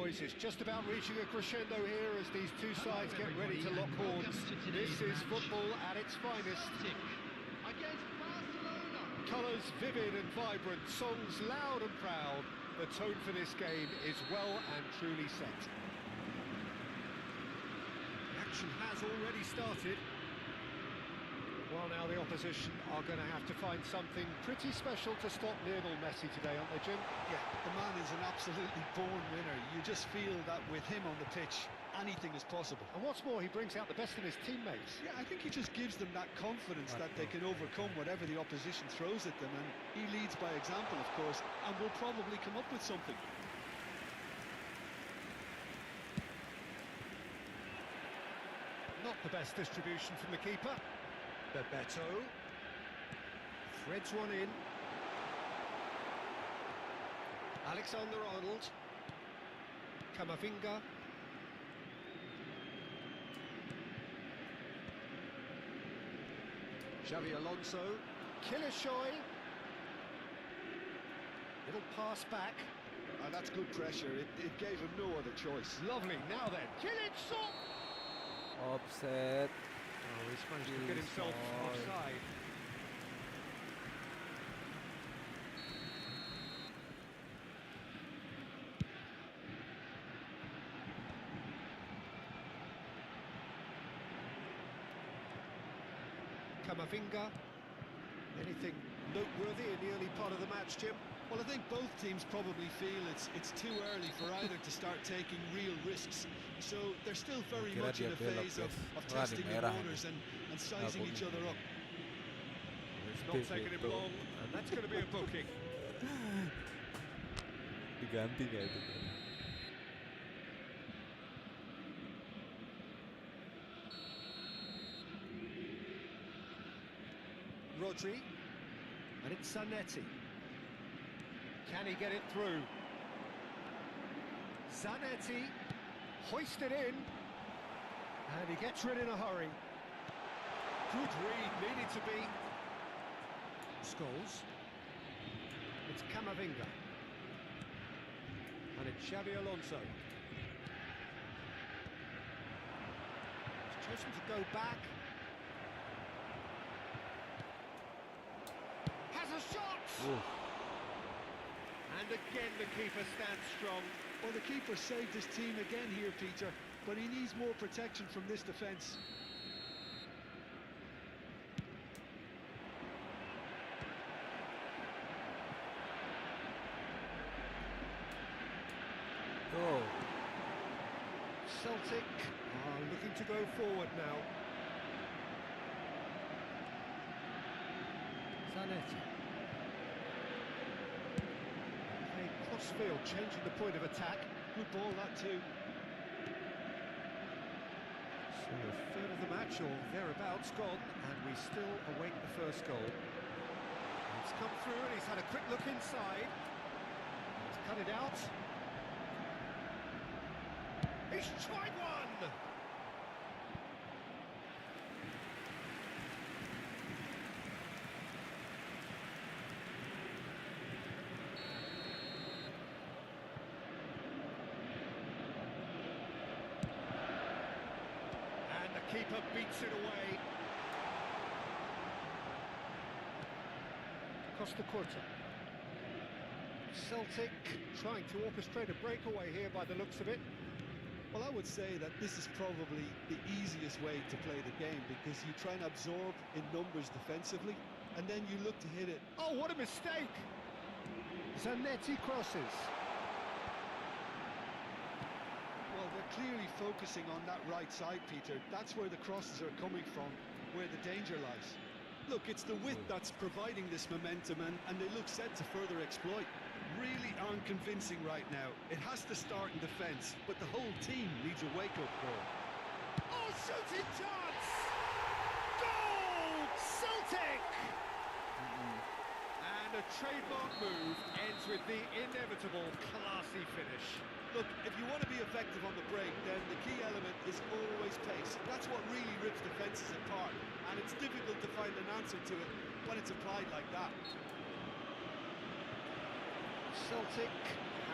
noise is just about reaching a crescendo here as these two sides get ready to lock horns. This is football at its finest. Against Barcelona. Colours vivid and vibrant, songs loud and proud. The tone for this game is well and truly set. The action has already started. Well, now the opposition are going to have to find something pretty special to stop Lionel Messi today, aren't they, Jim? Yeah, the man is an absolutely born winner. You just feel that with him on the pitch, anything is possible. And what's more, he brings out the best in his teammates. Yeah, I think he just gives them that confidence that they can overcome whatever the opposition throws at them, and he leads by example, of course, and will probably come up with something. Not the best distribution from the keeper. Bebeto threads one in. Alexander-Arnold. Camavinga. Xavi Alonso. Kilishoy. Little pass back. And that's good pressure. It gave him no other choice. Lovely. Now then, Kilishoy. Offset. Oh, he's managed to get himself offside. Camavinga. Anything noteworthy in the early part of the match, Jim? Well, I think both teams probably feel it's too early for either to start taking real risks. So they're still very much in a phase of testing the waters and sizing each other up. It's not taking him long, and that's going to be a booking. Diganti nggak itu? Rodri, and it's Zanetti. Can he get it through? Zanetti, hoisted in, and he gets rid in a hurry. Good read, needed to be. Scholes. It's Camavinga. And it's Xavi Alonso. He's chosen to go back. Has a shot! Ooh. And again the keeper stands strong. Well, the keeper saved his team again here, Peter, but he needs more protection from this defence. Oh. Celtic are looking to go forward now. Zanetti. Playing cross-field, changing the point of attack. Good ball, that too. So a third of the match, or thereabouts, gone, and we still await the first goal. He's come through and he's had a quick look inside. He's cut it out. He's tried one! And the keeper beats it away. Costa Curta. Celtic trying to orchestrate a breakaway here by the looks of it. Well, I would say that this is probably the easiest way to play the game, because you try and absorb in numbers defensively, and then you look to hit it. Oh, what a mistake! Zanetti crosses. Well, they're clearly focusing on that right side, Peter. That's where the crosses are coming from, where the danger lies. Look, it's the width that's providing this momentum, and they look set to further exploit. Really aren't convincing right now. It has to start in defence, but the whole team needs a wake-up call. Oh, shooting chance! Goal! Celtic! And a trademark move ends with the inevitable classy finish. Look, if you want to be effective on the break, then the key element is always pace. That's what really rips defences apart, and it's difficult to find an answer to it when it's applied like that. Celtic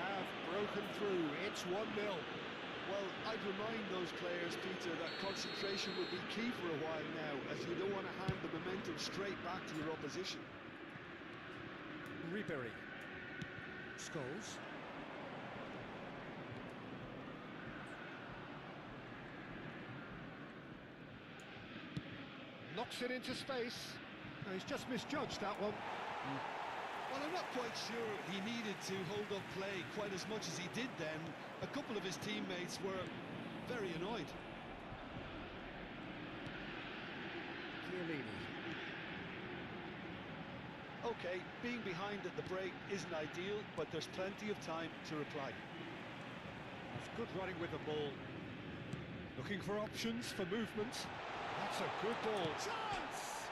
have broken through. It's 1-0. Well, I'd remind those players, Peter, that concentration will be key for a while now, as you don't want to hand the momentum straight back to your opposition. Ribery. Scholes. Knocks it into space. No, he's just misjudged that one. Well, I'm not quite sure he needed to hold up play quite as much as he did then. A couple of his teammates were very annoyed. Chiellini. OK, being behind at the break isn't ideal, but there's plenty of time to reply. That's good running with the ball. Looking for options for movement. That's a good ball. Chance!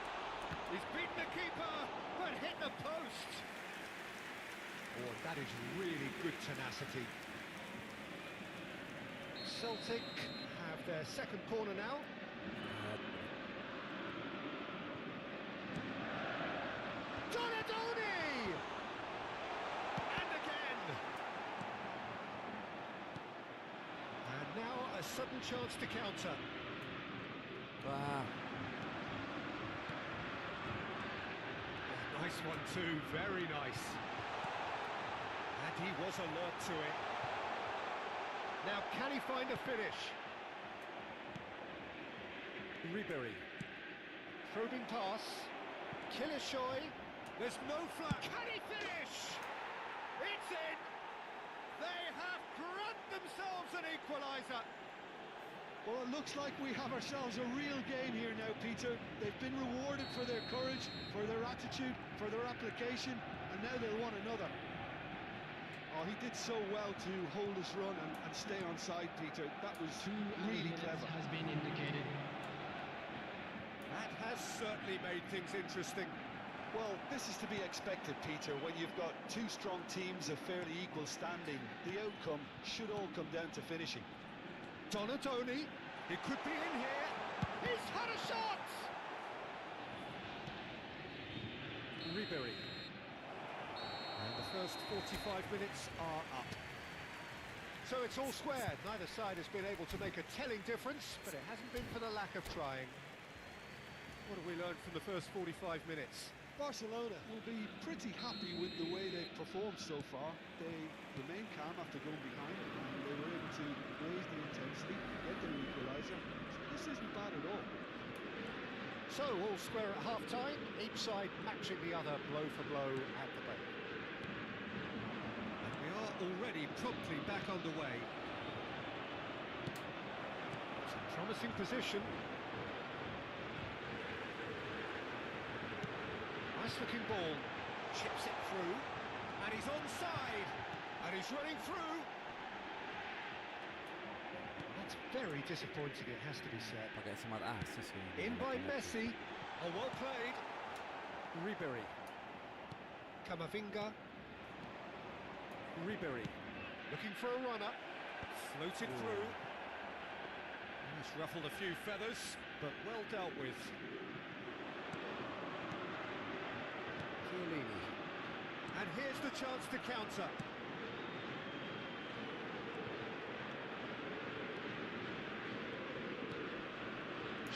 He's beaten the keeper, but hit the post. Oh, that is really good tenacity. Celtic have their second corner now. Donadoni! And again! And now a sudden chance to counter. Wow. Nice one too, very nice. And he was alert to it. Now, can he find a finish? Ribery. Probing pass. Killishoy. There's no flag. Can he finish? It's in! They have grabbed themselves an equaliser. Well, it looks like we have ourselves a real game here now, Peter. They've been rewarded for their courage, for their attitude, for their application, and now they'll want another. Oh, he did so well to hold his run and stay on side, Peter. That was really clever. Has been indicated. That has certainly made things interesting. Well, this is to be expected, Peter. When you've got two strong teams of fairly equal standing, the outcome should all come down to finishing. Donadoni, he could be in here. He's had a shot! Ribery. And the first 45 minutes are up. So it's all square. Neither side has been able to make a telling difference, but it hasn't been for the lack of trying. What have we learned from the first 45 minutes? Barcelona will be pretty happy with the way they've performed so far. They remain calm after going behind, and they were able to raise the intensity, get their equaliser. So this isn't bad at all. So all square at half-time, each side matching the other blow for blow at the break. And we are already promptly back underway. It's a promising position. Nice looking ball, chips it through, and he's onside, and he's running through. That's very disappointing, it has to be said. Pakai smart assist ini. In by Messi, oh well played. Ribery, Camavinga, Ribery, looking for a runner, floated through. He's ruffled a few feathers, but well dealt with. Chiellini. And here's the chance to counter.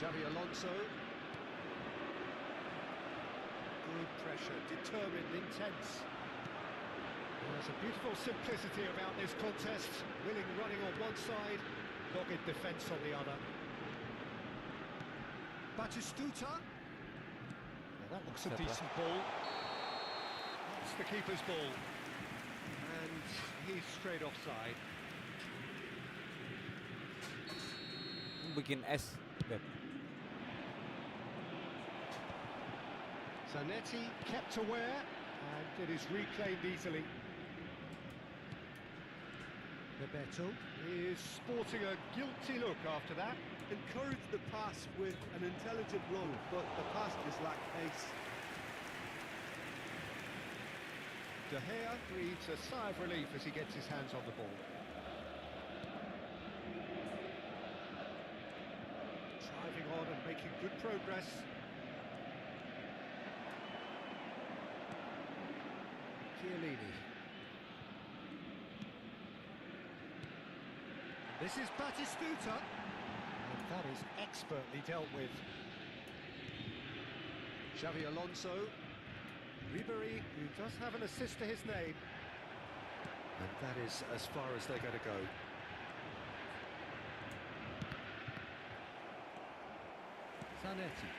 Xavi Alonso. Good pressure, determined, intense. There's a beautiful simplicity about this contest. Willing running on one side, dogged defence on the other. Batistuta. Now that looks a decent ball. That's the keeper's ball. And he's straight offside. Bikin es, Beb. Zanetti kept aware, and it is reclaimed easily. Bebeto is sporting a guilty look after that. Encouraged the pass with an intelligent run, but the pass just lacked pace. De Gea breathes a sigh of relief as he gets his hands on the ball. Driving on and making good progress. Chiellini. This is Batistuta. And that is expertly dealt with. Xavi Alonso. Ribery, who does have an assist to his name. And that is as far as they're going to go. Zanetti.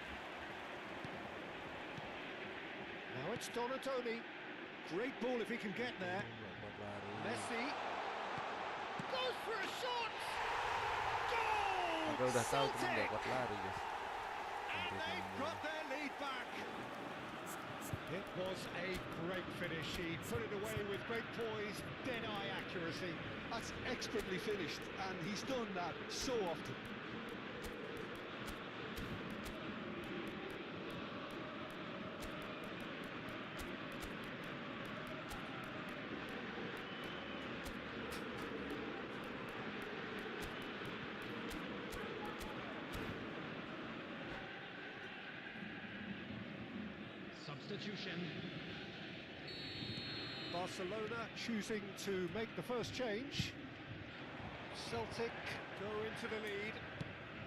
Now it's Donatoni. Great ball if he can get there. Buat lari. Messi. Goes for a shot! Goal! Aku udah tahu temen Celtic! gak kuat lari guys. And they've got their lead back. It was a great finish. He put it away with great poise, dead-eye accuracy. That's expertly finished, and he's done that so often. Substitution. Barcelona choosing to make the first change. Celtic go into the lead.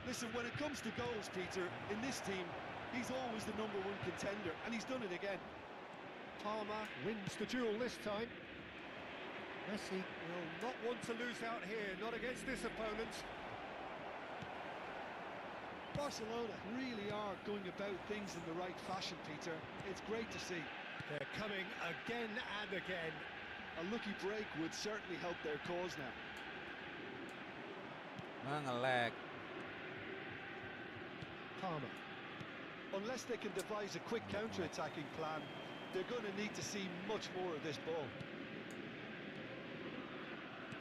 Listen, when it comes to goals, Peter, in this team, he's always the #1 contender, and he's done it again. Palmer wins the duel this time. Messi will not want to lose out here, not against this opponent. Barcelona really are going about things in the right fashion, Peter. It's great to see. They're coming again and again. A lucky break would certainly help their cause now. Nge-lag. Palmer. Unless they can devise a quick counter-attacking plan, they're going to need to see much more of this ball.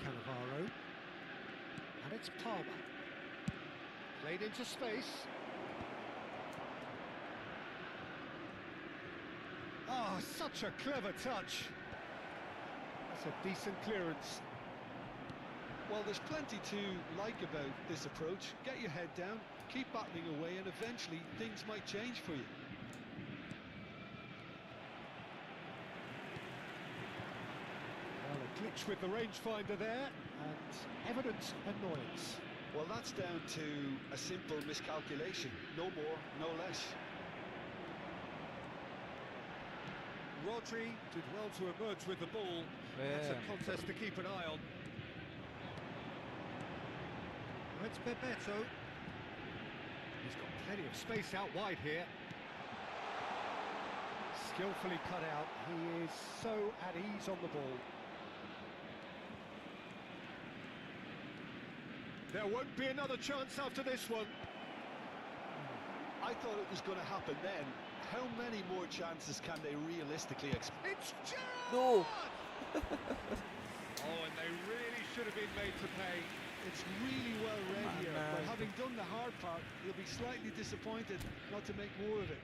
Cannavaro. And it's Palmer. Played into space. Oh, such a clever touch. That's a decent clearance. Well, there's plenty to like about this approach. Get your head down, keep battling away, and eventually things might change for you. Well, a glitch with the rangefinder there, and evident annoyance. Well, that's down to a simple miscalculation. No more, no less. Rodri did well to emerge with the ball. That's a contest to keep an eye on. It's Bebeto. He's got plenty of space out wide here. Skillfully cut out. He is so at ease on the ball. There won't be another chance after this one. I thought it was going to happen then. How many more chances can they realistically expect? It's Gerrard! No. Oh, and they really should have been made to pay. It's really well read here, Man. but having done the hard part, he'll be slightly disappointed not to make more of it.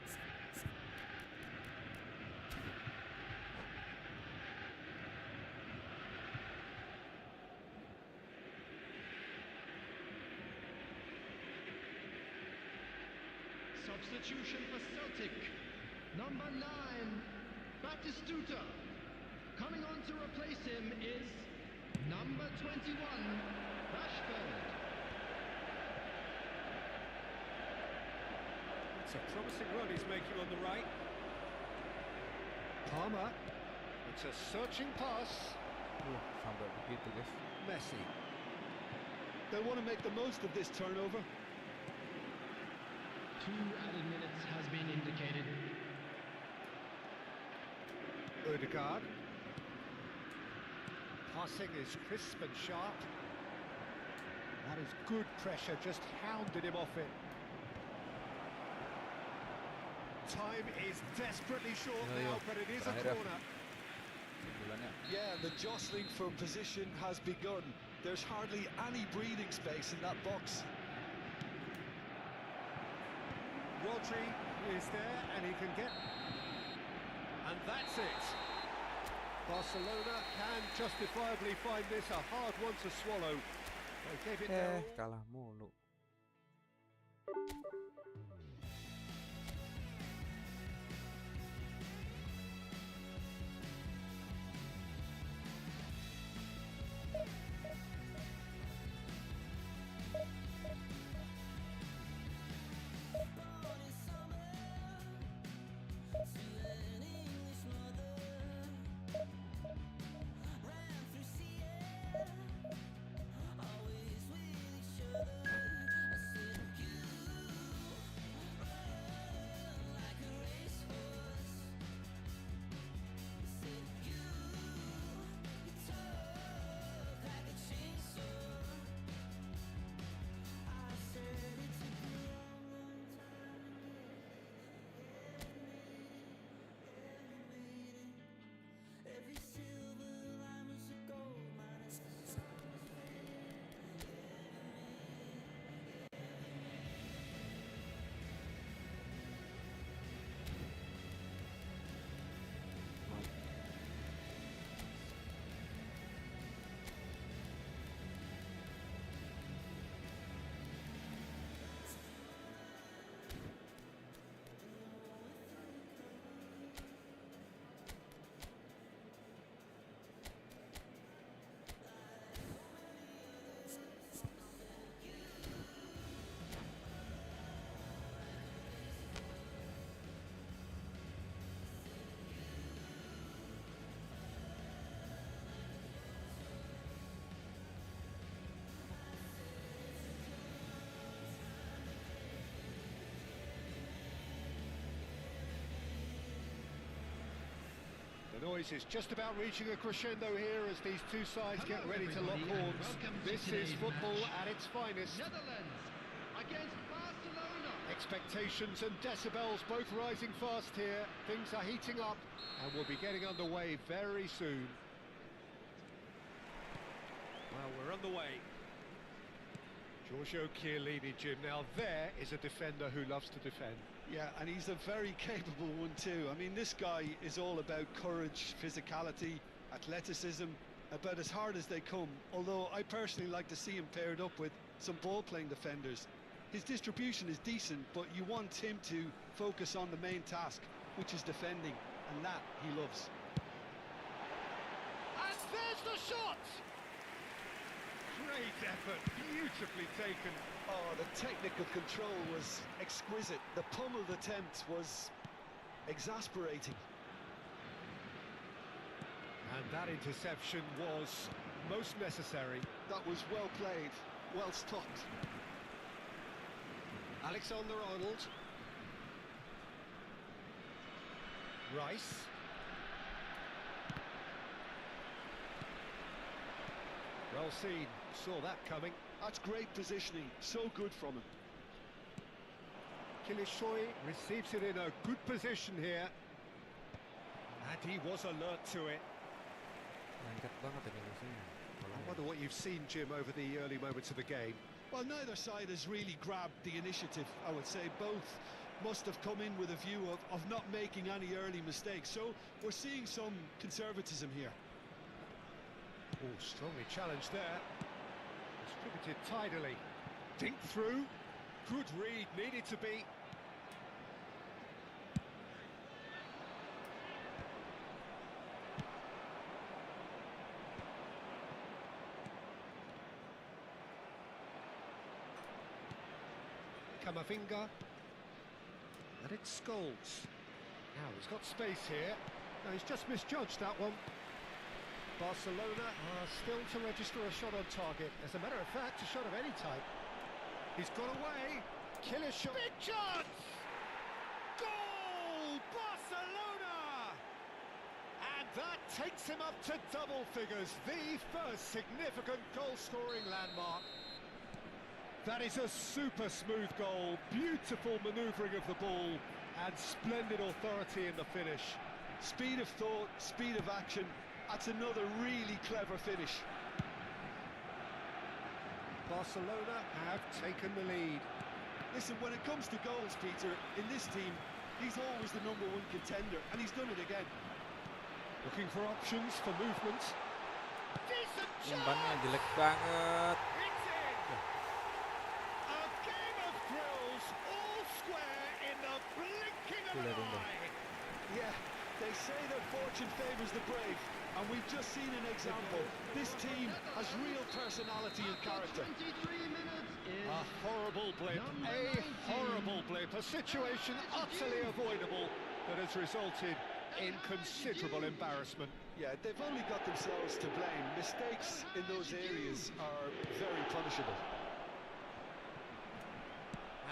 Substitution for Celtic. Number 9, Batistuta. Coming on to replace him is number 21, Rashford. It's a promising run he's making on the right. Palmer. It's a searching pass. Sampai begitu guys. Messi. They'll want to make the most of this turnover. 2 added minutes has been indicated. Odegaard. Passing is crisp and sharp. That is good pressure, just hounded him off it. Time is desperately short now, but it is a corner. Bulannya. Yeah, the jostling for position has begun. There's hardly any breathing space in that box. Rodri is there, and he can get... And that's it. Barcelona can justifiably find this a hard one to swallow. They gave it their all. Kalah mulu. boys, is just about reaching a crescendo here as these two sides get Hello, ready to lock everybody, and horns. welcome to This is today's football match. at its finest. Netherlands against Barcelona. Expectations and decibels both rising fast here. Things are heating up and we'll be getting underway very soon. Well, we're on the way. Giorgio Chiellini, Jim. Now there is a defender who loves to defend. Yeah, and he's a very capable one too. I mean, this guy is all about courage, physicality, athleticism, about as hard as they come. Although I personally like to see him paired up with some ball-playing defenders. His distribution is decent, but you want him to focus on the main task, which is defending, and that he loves. And there's the shot! Great effort, beautifully taken. Oh, the technical control was exquisite. The pummeled attempt was exasperating. And that interception was most necessary. That was well played, well stopped. Alexander-Arnold. Rice. Well seen, saw that coming. That's great positioning, so good from him. Kilishoy receives it in a good position here. And he was alert to it. Lengket banget ini musuhnya. I wonder what you've seen, Jim, over the early moments of the game. Well, neither side has really grabbed the initiative, I would say. Both must have come in with a view of not making any early mistakes. So we're seeing some conservatism here. Oh, strongly challenged there. Distributed tidily. Think through. Good read, needed to be. Kamavinga. And it's Scholes. Now he's got space here. No, he's just misjudged that one. Barcelona are still to register a shot on target. As a matter of fact, a shot of any type. He's got away. Killer shot. Big chance! Goal! Barcelona! And that takes him up to double figures. The first significant goal-scoring landmark. That is a super smooth goal. Beautiful manoeuvring of the ball and splendid authority in the finish. Speed of thought, speed of action. That's another really clever finish. Barcelona have taken the lead. Listen, when it comes to goals, Peter, in this team, he's always the #1 contender, and he's done it again. Looking for options for movement. Decent Umpannya chance! jelek banget. It's in! A game of thrills, all square in the blinking of an Lihat ini. eye. Yeah, they say that fortune favours the brave, and we've just seen an example. This team has real personality and character. 23 minutes is A horrible blip, Number a 19. horrible blip, a situation utterly avoidable that has resulted in considerable embarrassment. Yeah, they've only got themselves to blame. Mistakes in those areas are very punishable.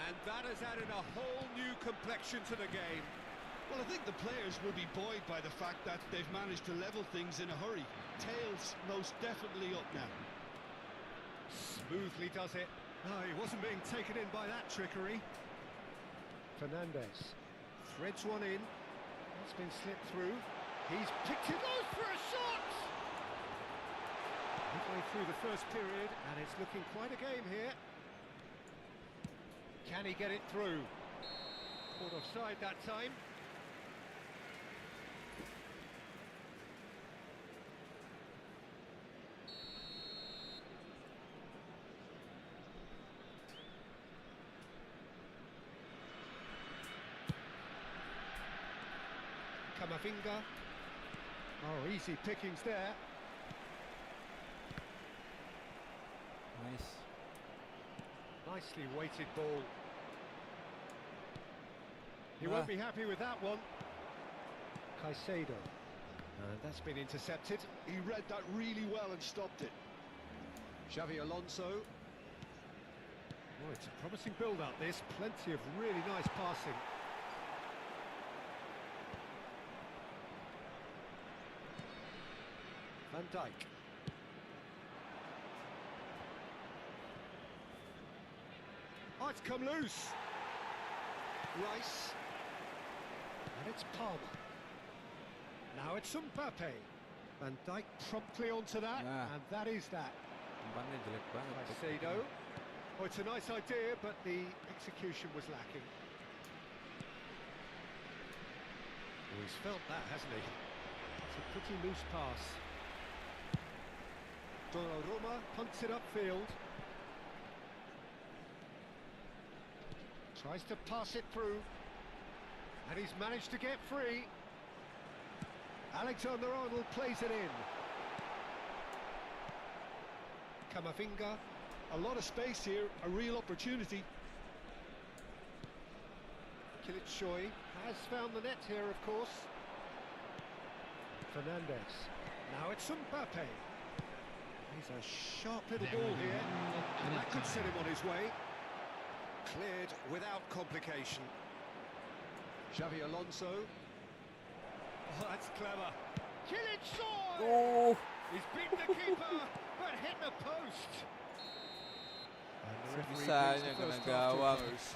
And that has added a whole new complexion to the game. Well, I think the players will be buoyed by the fact that they've managed to level things in a hurry. Tails most definitely up now. Smoothly does it. No, he wasn't being taken in by that trickery. Fernandez threads one in. It's been slipped through. He's picked it off for a shot! Midway through the first period, and it's looking quite a game here. Can he get it through? Caught offside that time. Kamavinga. Oh, easy pickings there. Nice. Nicely weighted ball. He won't be happy with that one. Caicedo. And that's been intercepted. He read that really well and stopped it. Xavi Alonso. Oh, it's a promising build-up, this. Plenty of really nice passing. Van Dijk. Oh, it's come loose. Rice. And it's Palmer. Now it's Mbappe. Van Dijk promptly onto that, Nah. and that is that. Umpannya jelek banget. Caicedo. Oh, it's a nice idea, but the execution was lacking. Oh, he's felt that, hasn't he? It's a pretty loose pass. Donnarumma punts it upfield. Tries to pass it through. And he's managed to get free. Alexander-Arnold plays it in. Camavinga. A lot of space here, a real opportunity. Kılıçsoy has found the net here, of course. Fernandes. Now it's Mbappe. He's a sharp little ball here, and that could set him on his way. Cleared without complication. Xavi Alonso. Oh, that's clever. Kılıçsoy! Oh, He's beaten the keeper, but hit the post. And the referee Sebisanya brings the kena first half to a gawang. close.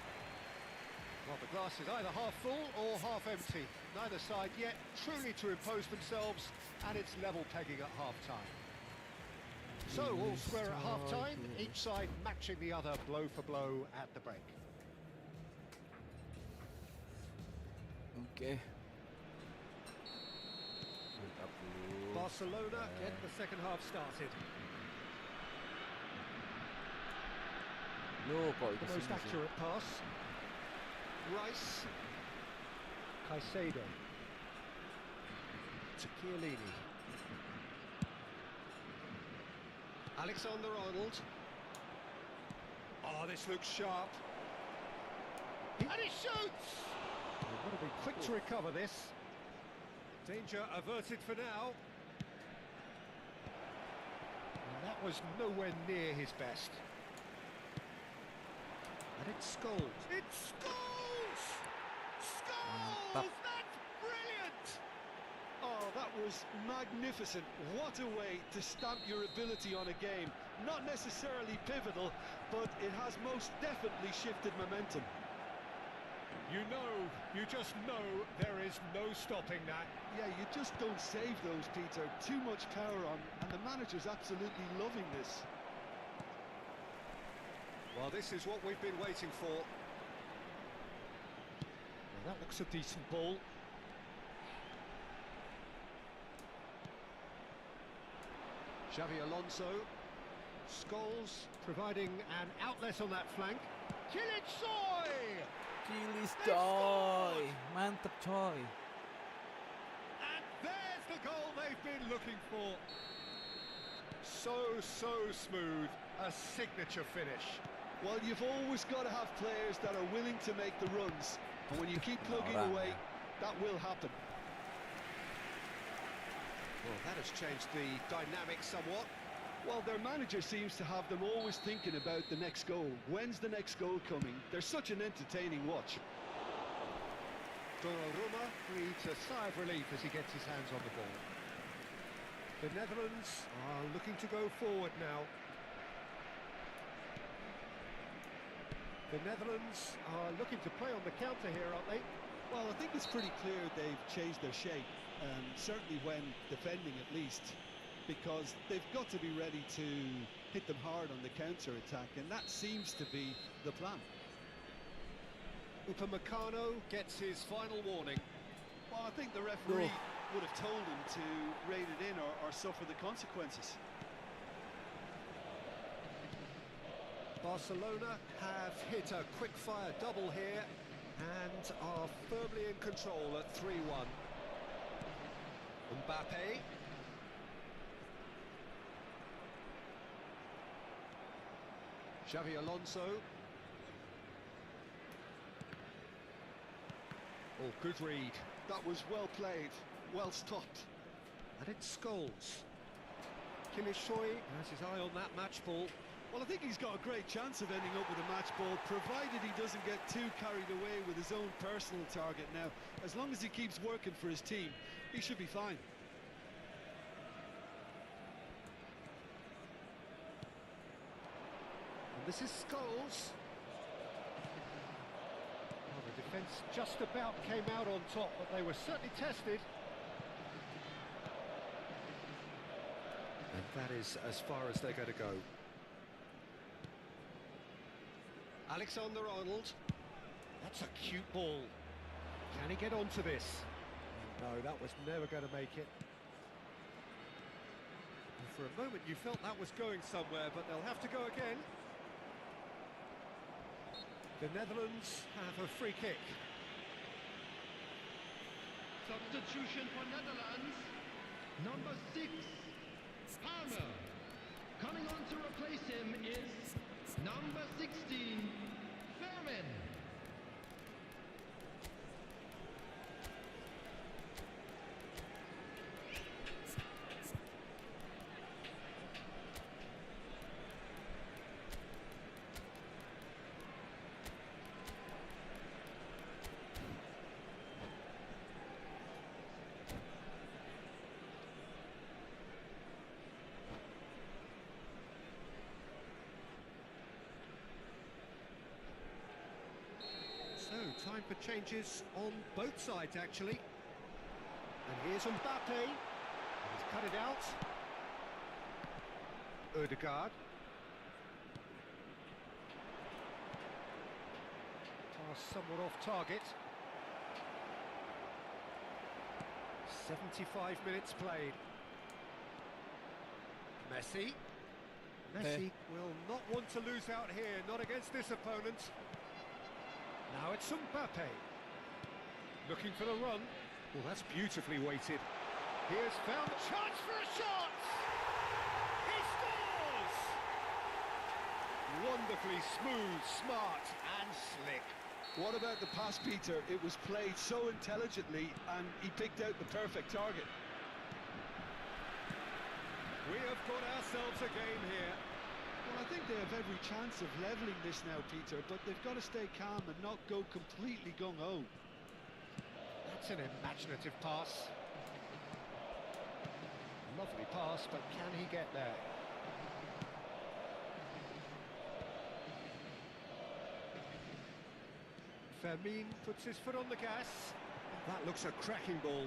Well, the glass is either half full or half empty. Neither side yet truly to impose themselves, and it's level pegging at half-time. So, all square at half-time, each side matching the other blow for blow at the break. Oke. Mantap dulu. Barcelona get the second half started. Loh, kok The ke most sini sih? accurate pass. Rice. Caicedo. To Chiellini. Alexander-Arnold. Oh, this looks sharp. And he shoots! They've got to be quick to recover this. Danger averted for now. And that was nowhere near his best. And it's Scholes. It's Scholes! Scholes! Mantap. That's brilliant! Oh, that was magnificent. What a way to stamp your ability on a game. Not necessarily pivotal, but it has most definitely shifted momentum. You just know there is no stopping that. Yeah, you just don't save those, Peter. Too much power on, and the manager's absolutely loving this. Well, this is what we've been waiting for. Well, that looks a decent ball. Xavi Alonso. Scholes providing an outlet on that flank. Kılıçsoy! Kilis coy. Mantap coy. And there's the goal they've been looking for. So smooth. A signature finish. Well, you've always got to have players that are willing to make the runs. And when you keep plugging Orang. away, that will happen. Well, that has changed the dynamic somewhat. Well, their manager seems to have them always thinking about the next goal. When's the next goal coming? They're such an entertaining watch. Donnarumma breathes a sigh of relief as he gets his hands on the ball. The Netherlands are looking to go forward now. The Netherlands are looking to play on the counter here, aren't they? Well, I think it's pretty clear they've changed their shape, certainly when defending at least, because they've got to be ready to hit them hard on the counter-attack, and that seems to be the plan. Upamecano gets his final warning. Well, I think the referee would have told him to rein it in or suffer the consequences. Barcelona have hit a quick-fire double here and are firmly in control at 3-1. Mbappe. Xavi Alonso. Oh, good read. That was well played, well stopped. And it's Scholes. Kılıçsoy has his eye on that match ball. Well, I think he's got a great chance of ending up with a match ball, provided he doesn't get too carried away with his own personal target now. As long as he keeps working for his team, he should be fine. This is Scholes. Well, the defence just about came out on top, but they were certainly tested. And that is as far as they're going to go. Alexander-Arnold. That's a cute ball. Can he get onto this? No, that was never going to make it. And for a moment you felt that was going somewhere, but they'll have to go again. The Netherlands have a free kick. Substitution for Netherlands. Number 6, Palmer. Coming on to replace him is number 16, Fairman. So, time for changes on both sides, actually. And here's Mbappe. He's cut it out. Ødegaard. Pass somewhat off target. 75 minutes played. Messi. Messi will not want to lose out here, not against this opponent. Now it's Mbappe. Looking for the run. Well, that's beautifully weighted. He has found a chance for a shot! He scores! Wonderfully smooth, smart and slick. What about the pass, Peter? It was played so intelligently and he picked out the perfect target. We have got ourselves a game here. Well, I think they have every chance of levelling this now, Peter, but they've got to stay calm and not go completely gung-ho. That's an imaginative pass. Lovely pass, but can he get there? Fermin puts his foot on the gas. That looks a cracking ball.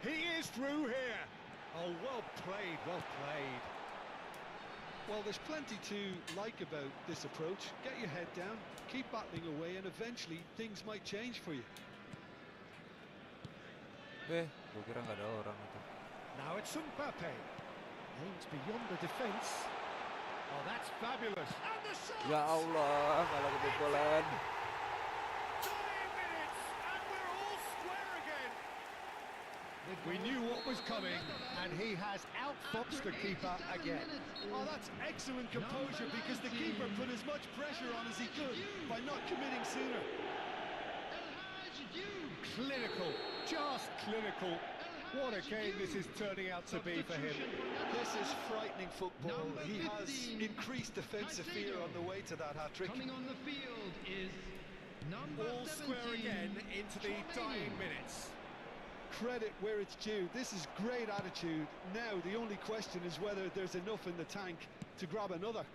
He is through here. Oh, well played, well played. Well, there's plenty to like about this approach. Get your head down, keep battling away, and eventually things might change for you. Gue kira nggak ada orang itu. Now it's Mbappe. Aims beyond the defence. Oh, that's fabulous. And the shot! Ya Allah, malah kebobolan. Dying minutes, and we're all square again. We knew what was coming, and he has outfoxed the keeper again. Oh, that's excellent composure because the keeper put as much pressure on as he could by not committing sooner. Clinical, just clinical. What a game this is turning out to be for him. This is frightening football. He has increased defensive fear on the way to that hat-trick. Coming on the field is number All 17, square again into the dying minutes. Credit where it's due. This is great attitude. Now the only question is whether there's enough in the tank to grab another.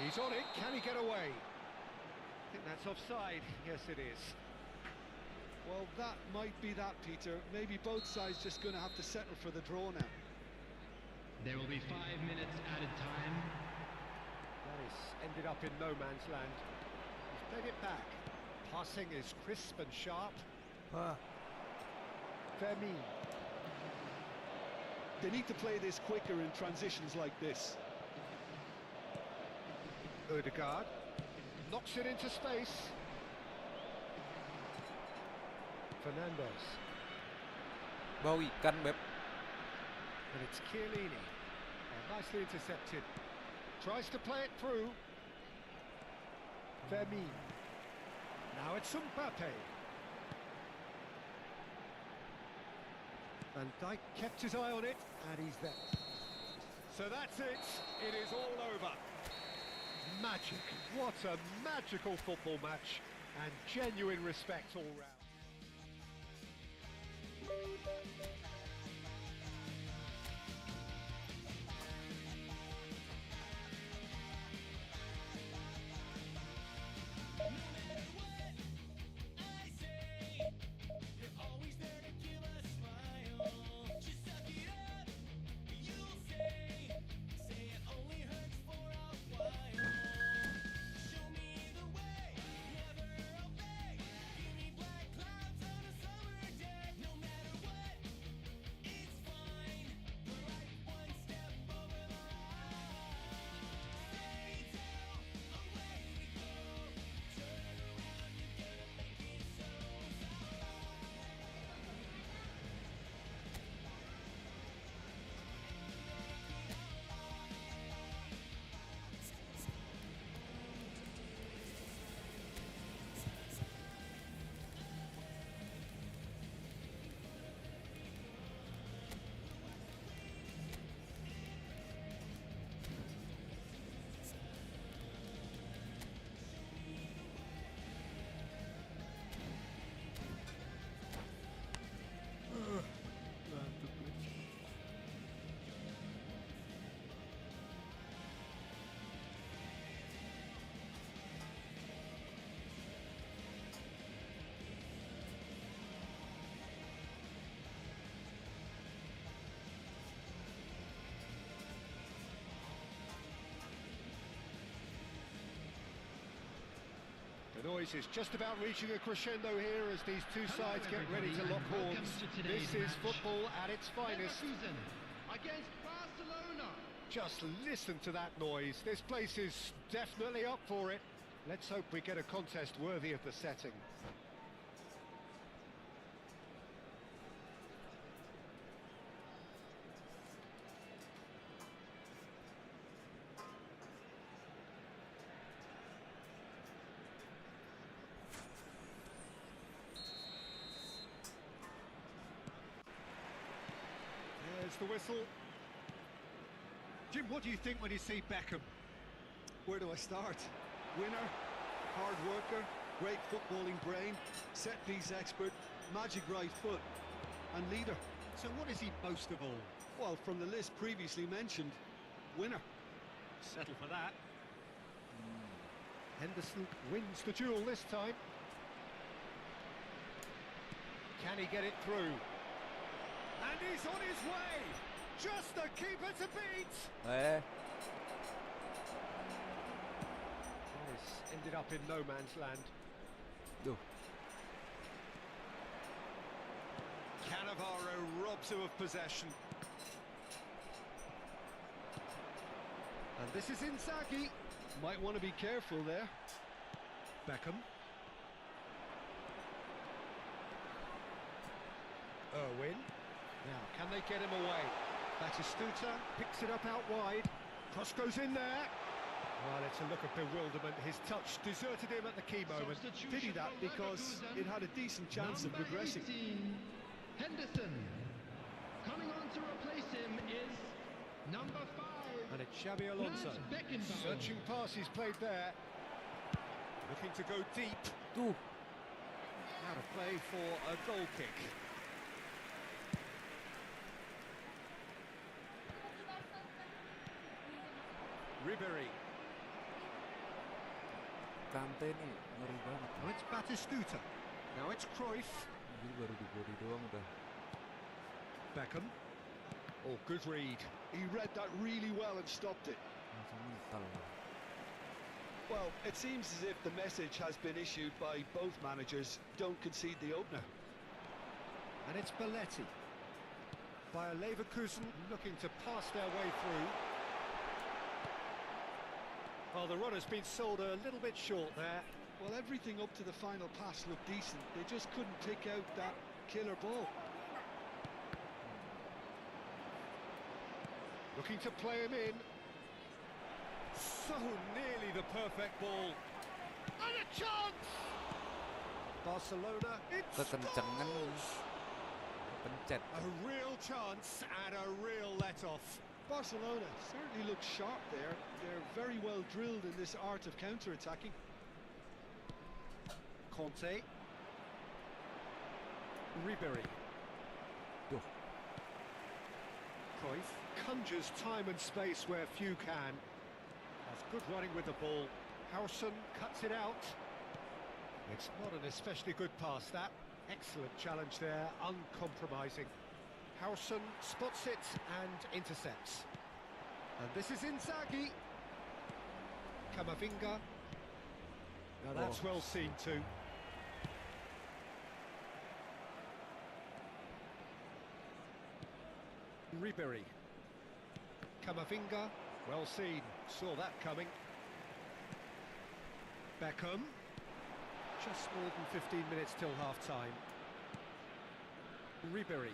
He's on it. Can he get away? I think that's offside. Yes, it is. Well, that might be that, Peter. Maybe both sides just going to have to settle for the draw now. There will be 5 minutes added time. That is ended up in no man's land. He's played it back. Passing is crisp and sharp. Wah, Fermin. They need to play this quicker in transitions like this. Ødegaard knocks it into space. Fernandes. bau ikan beb. And it's Chiellini. Oh, nicely intercepted. Tries to play it through. Fermin. Now it's Mbappe. Van Dijk kept his eye on it, and he's there. So that's it. It is all over. Magic. What a magical football match. And genuine respect all round. noise is just about reaching a crescendo here as these two Hello, sides get ready to everybody, lock and welcome horns. to today's This is match. football at its finest. Leverkusen against Barcelona. Just listen to that noise. This place is definitely up for it. Let's hope we get a contest worthy of the setting. There's the whistle. Jim, what do you think when you see Beckham? Where do I start? Winner, hard worker, great footballing brain, set-piece expert, magic right foot, and leader. So what is he most of all? Well, from the list previously mentioned, winner. Settle for that. Henderson wins the duel this time. Can he get it through? And he's on his way! Just the keeper to beat! Eh, This ended up in no man's land. tuh. Cannavaro robs him of possession. And this is Inzaghi. Might want to be careful there. Beckham. Irwin. Now, can they get him away? Batistuta picks it up out wide. Cross goes in there. Well, it's a look of bewilderment. His touch deserted him at the key moment. Substitution Pity that for because Leverkusen. it had a decent chance of Number progressing. 18, Henderson. Coming on to replace him is number 5. And it's Xabi Alonso. Mads Beckenbauer. Searching pass he's played there. Looking to go deep. Tuh. Out of play for a goal kick. Ribery. Kante nih ngeri banget. Now it's Batistuta. Now it's Cruyff. Ini baru di body doang udah. Beckham. Oh, good read. He read that really well and stopped it. Langsung mental. Well, it seems as if the message has been issued by both managers. Don't concede the opener. And it's Belletti. By a Leverkusen looking to pass their way through. Well, the runner's been sold a little bit short there. Well, everything up to the final pass looked decent. They just couldn't pick out that killer ball. Looking to play him in. So nearly the perfect ball. And a chance! Barcelona, it's Kekencengan. goals! Pencet. A real chance and a real let-off. Barcelona certainly look sharp there. They're very well drilled in this art of counter-attacking. Conte. Ribery. Tuh. Cruyff conjures time and space where few can. Has good running with the ball. Howson cuts it out. It's not an especially good pass, that. Excellent challenge there, uncompromising. Howson spots it and intercepts. And this is Inzaghi. Camavinga. Now that's well seen too. Ribery. Camavinga, well seen, saw that coming. Beckham. Just more than 15 minutes till half-time. Ribery.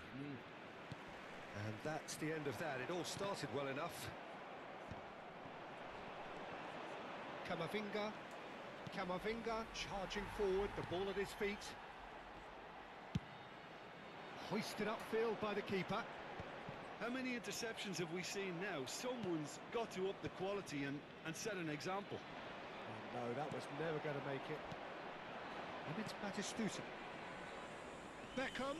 And that's the end of that. It all started well enough. Camavinga. Camavinga charging forward, the ball at his feet. Hoisted upfield by the keeper. How many interceptions have we seen now? Someone's got to up the quality and set an example. Oh, no, that was never going to make it. And it's Batistuta. Beckham.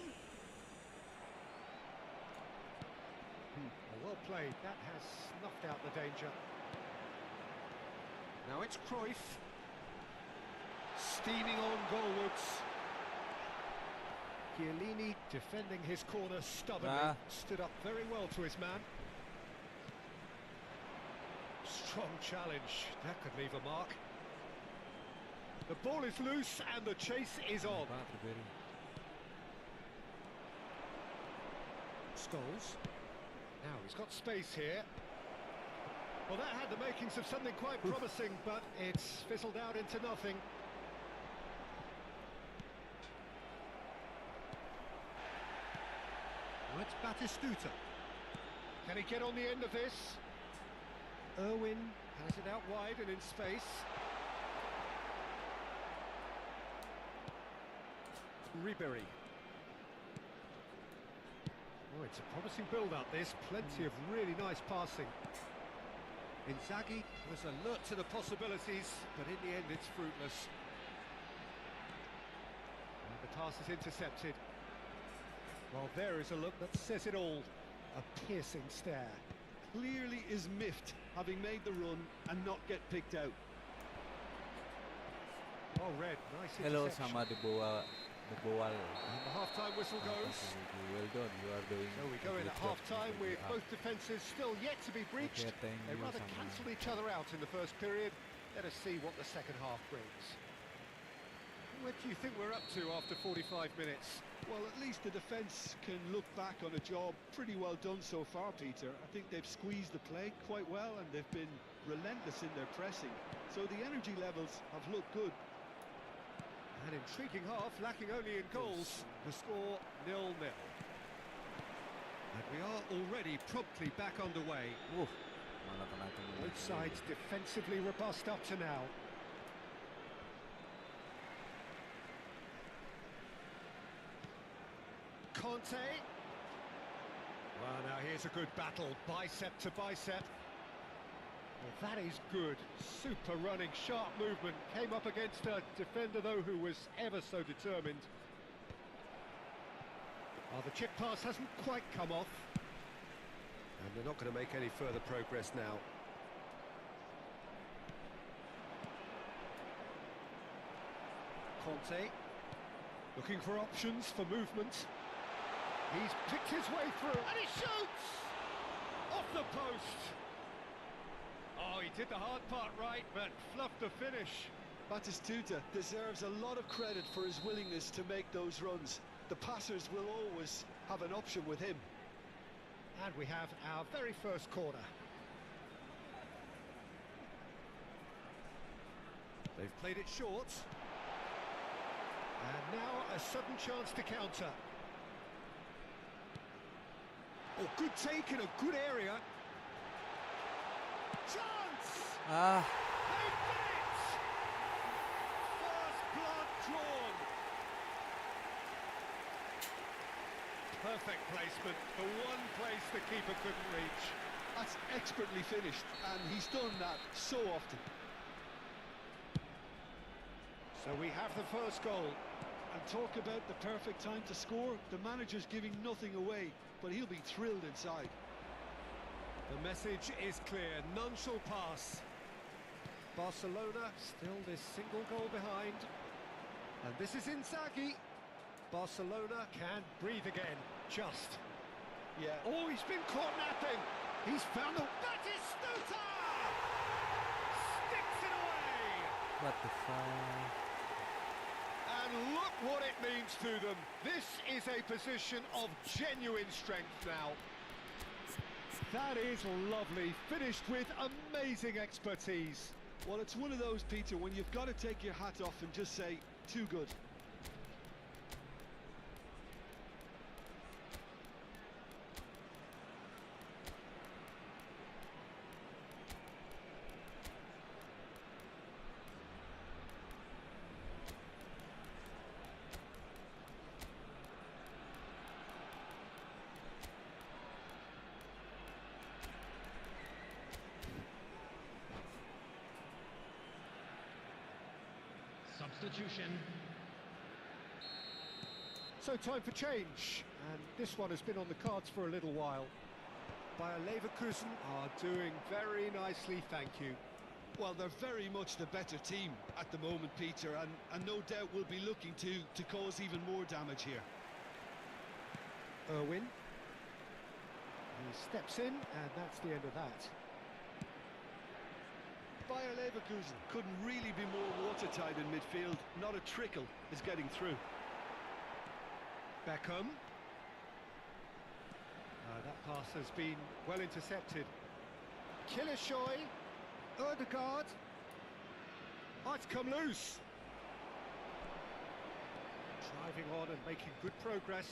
Well played. That has snuffed out the danger. Now it's Cruyff. Steaming on goalwards. Chiellini defending his corner stubbornly. Stood up very well to his man. Strong challenge. That could leave a mark. The ball is loose and the chase is on. Pak Ribery. Scholes. Now he's got space here. Well, that had the makings of something quite promising, but it's fizzled out into nothing. Well, it's Batistuta. Can he get on the end of this? Irwin has it out wide and in space. Ribery. Oh, it's a promising build-up, this. Plenty of really nice passing. Inzaghi was alert to the possibilities, but in the end it's fruitless. And the pass is intercepted. Well, there is a look that says it all. A piercing stare. Clearly is miffed, having made the run and not get picked out. Oh, Red, nice Hello interception. sama the ball. And the half-time whistle goes. Well done, you are doing. So we go in at half-time with both defences still yet to be breached. Okay, thank They you, rather Samuel. cancelled each other out in the first period. Let us see what the second half brings. What do you think we're up to after 45 minutes? Well, at least the defence can look back on a job pretty well done so far, Peter. I think they've squeezed the play quite well and they've been relentless in their pressing. So the energy levels have looked good. An intriguing half, lacking only in goals. The score 0-0. And we are already promptly back underway. Malah kena tunggu. Both sides defensively robust up to now. Conte. Well, now here's a good battle, bicep to bicep. Well, that is good. Super running, sharp movement. Came up against a defender, though, who was ever so determined. Oh, the chip pass hasn't quite come off. And they're not going to make any further progress now. Conte. Looking for options for movement. He's picked his way through, and he shoots! Off the post! Oh, he did the hard part right, but fluffed the finish. Batistuta deserves a lot of credit for his willingness to make those runs. The passers will always have an option with him. And we have our very first corner. They've played it short. And now a sudden chance to counter. Oh, good take in a good area. Chance! Ah, They did it! First blood drawn. Perfect placement. The one place the keeper couldn't reach. That's expertly finished, and he's done that so often. So we have the first goal. And talk about the perfect time to score. The manager's giving nothing away, but he'll be thrilled inside. The message is clear, none shall pass. Barcelona still this single goal behind. And this is Inzaghi. Barcelona can breathe again, just. Yeah. Oh, he's been caught napping. He's found the... Batistuta! Sticks it away! what the fuck? And look what it means to them. This is a position of genuine strength now. That is lovely, finished with amazing expertise. Well, it's one of those, Peter, when you've got to take your hat off and just say, too good. Substitution. So time for change, and this one has been on the cards for a little while. Bayer Leverkusen are doing very nicely, thank you. Well, they're very much the better team at the moment, Peter, and no doubt will be looking to cause even more damage here. Irwin. He steps in, and that's the end of that. Bayer Leverkusen couldn't really be more watertight in midfield. Not a trickle is getting through. Beckham. That pass has been well intercepted. Killishoy. Ødegaard. Oh, it's come loose. Driving on and making good progress.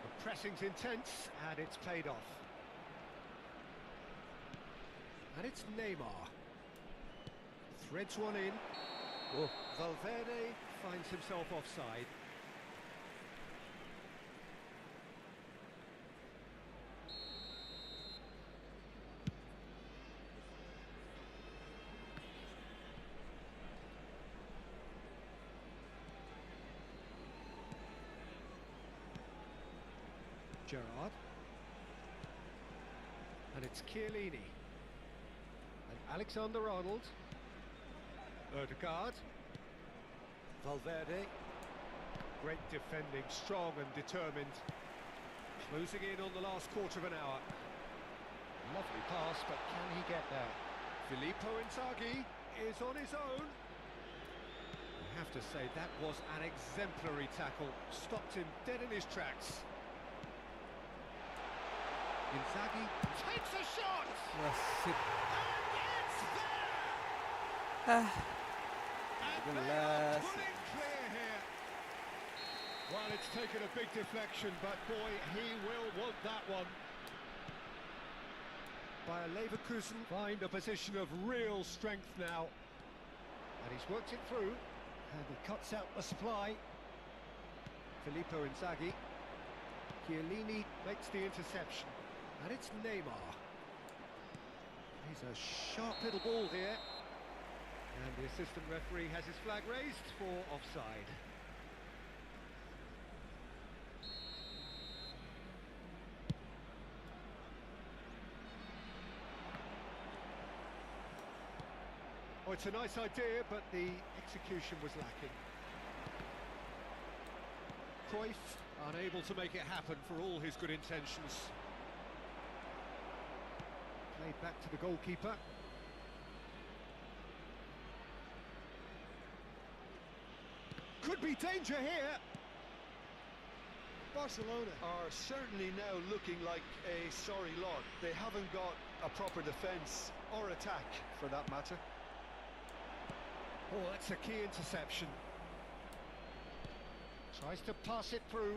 The pressing's intense and it's paid off. And it's Neymar. Threads one in. Oh, Valverde finds himself offside. Gerrard. And it's Chiellini. And Alexander-Arnold. Ødegaard. Valverde. Great defending, strong and determined. Closing in on the last quarter of an hour. Lovely pass, but can he get there? Filippo Inzaghi is on his own. I have to say, that was an exemplary tackle. Stopped him dead in his tracks. Inzaghi takes a shot! yes, it. And it's there! Ah, And the they are last- pulling clear here. Well, it's taken a big deflection, but boy, he will want that one. Bayer Leverkusen find a position of real strength now. And he's worked it through, and he cuts out the supply. Filippo Inzaghi. Chiellini makes the interception. And it's Neymar. He's a sharp little ball here. And the assistant referee has his flag raised for offside. Oh, it's a nice idea, but the execution was lacking. Cruyff unable to make it happen for all his good intentions. Played back to the goalkeeper. Could be danger here. Barcelona are certainly now looking like a sorry lot. They haven't got a proper defence or attack, for that matter. Oh, that's a key interception. Tries to pass it through.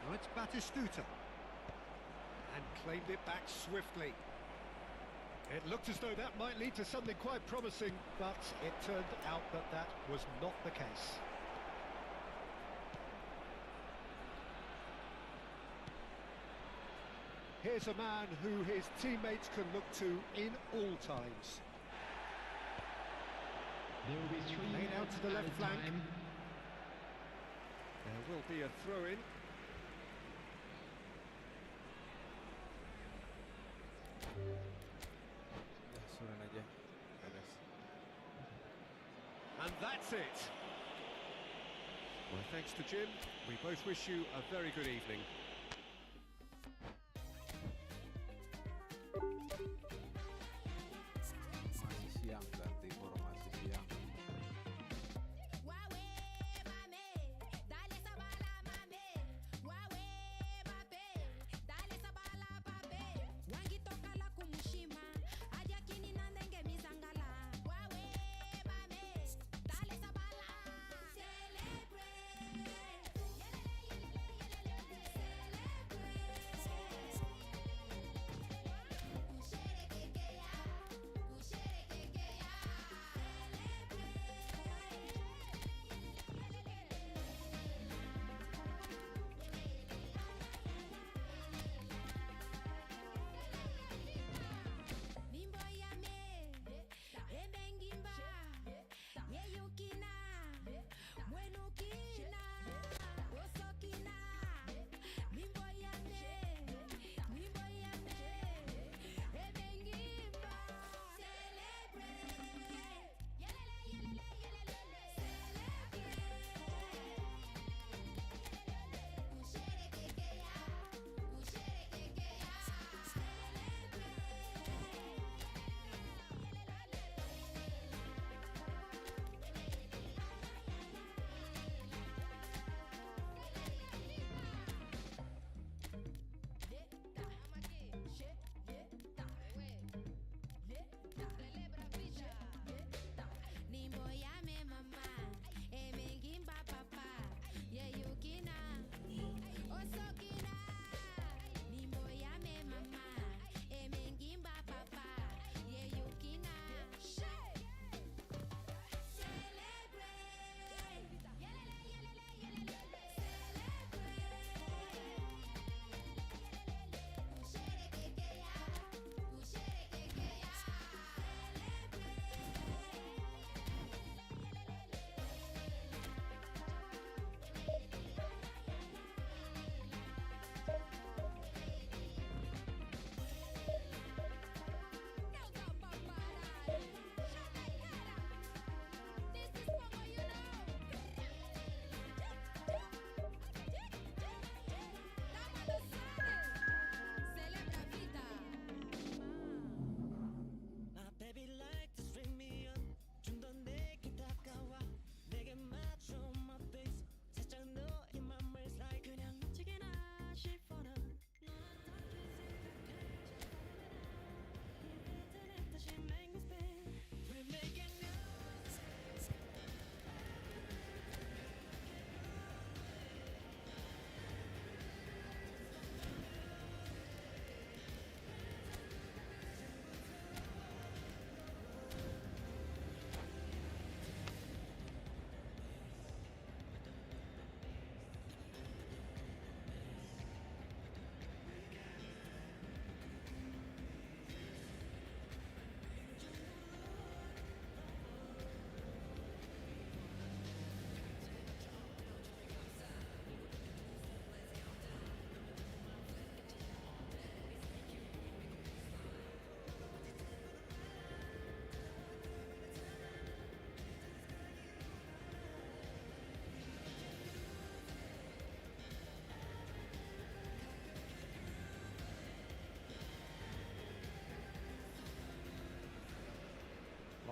Now it's Batistuta. And claimed it back swiftly. It looked as though that might lead to something quite promising, but it turned out that that was not the case. Here's a man who his teammates can look to in all times. There will be 3 Laid out to the left added flank. time. There will be a throw-in. Ya, suruhin aja. Beres. And that's it. Well, thanks to Jim, we both wish you a very good evening. Masih siang, ganti informasi siang.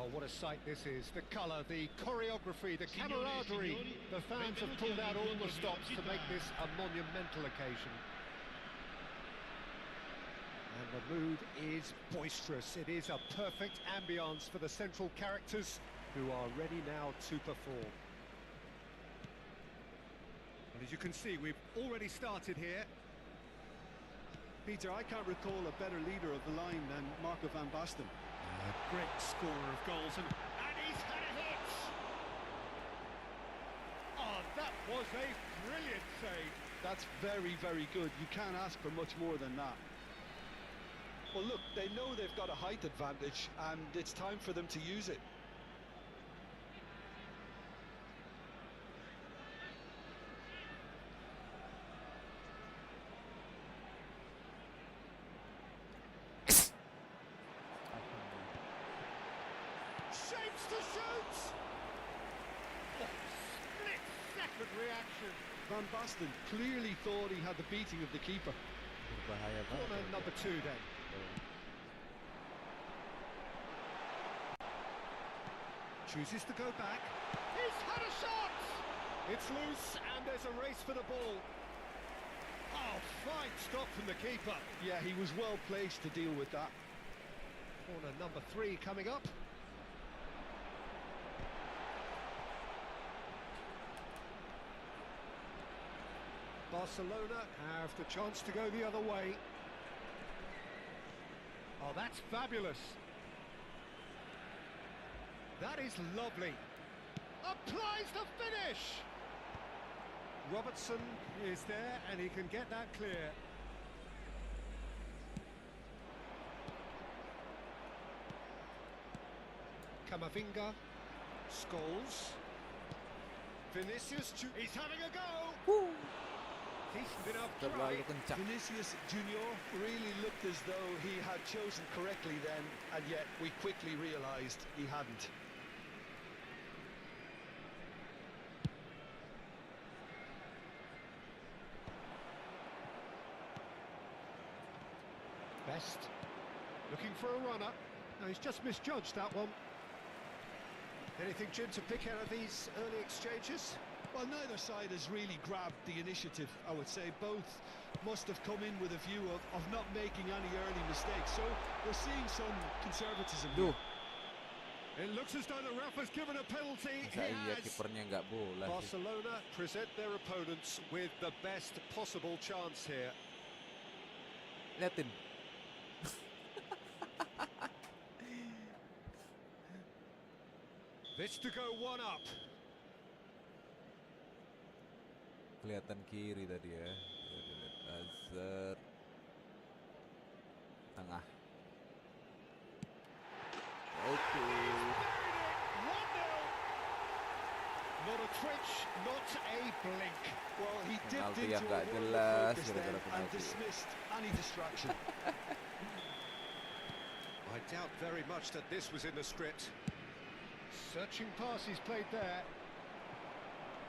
Oh, what a sight this is. The colour, the choreography, the camaraderie. The fans have pulled out all the stops to make this a monumental occasion. And the mood is boisterous. It is a perfect ambience for the central characters who are ready now to perform. And as you can see, we've already started here. Peter, I can't recall a better leader of the line than Marco van Basten. A great scorer of goals, and he's had a hit! Oh, that was a brilliant save. That's very, very good. You can't ask for much more than that. Well, look, they know they've got a height advantage, and it's time for them to use it. Shapes to shoot! Oh, split-second reaction. Van Basten clearly thought he had the beating of the keeper. Berbahaya Corner banget. number 2 then. Chooses to go back. He's had a shot! It's loose and there's a race for the ball. Oh, fine stop from the keeper. Yeah, he was well placed to deal with that. Corner number 3 coming up. Barcelona have the chance to go the other way. Oh, that's fabulous. That is lovely. Applies the finish. Robertson is there and he can get that clear. Camavinga. Scholes. Vinicius, he's having a go. Decent enough try. Terlalu kencang. Vinicius Junior really looked as though he had chosen correctly then, and yet we quickly realised he hadn't. Best. Looking for a runner. No, he's just misjudged that one. Anything, Jim, to pick out of these early exchanges? Well, neither side has really grabbed the initiative, I would say. Both must have come in with a view of not making any early mistakes. So we're seeing some conservatism here. It looks as though the ref has given a penalty. Masa He iya has. kipernya nggak bola sih? Barcelona present their opponents with the best possible chance here. Liatin. This to go one up. Kelihatan kiri tadi ya. Hazard. Tengah. Oke. 1-0. Not a twitch, not a blink. Well, he dipped Penalti into yang a nggak world of jelas focus then gara-gara and penalti. dismissed any distraction. I doubt very much that this was in the script. Searching pass he's played there.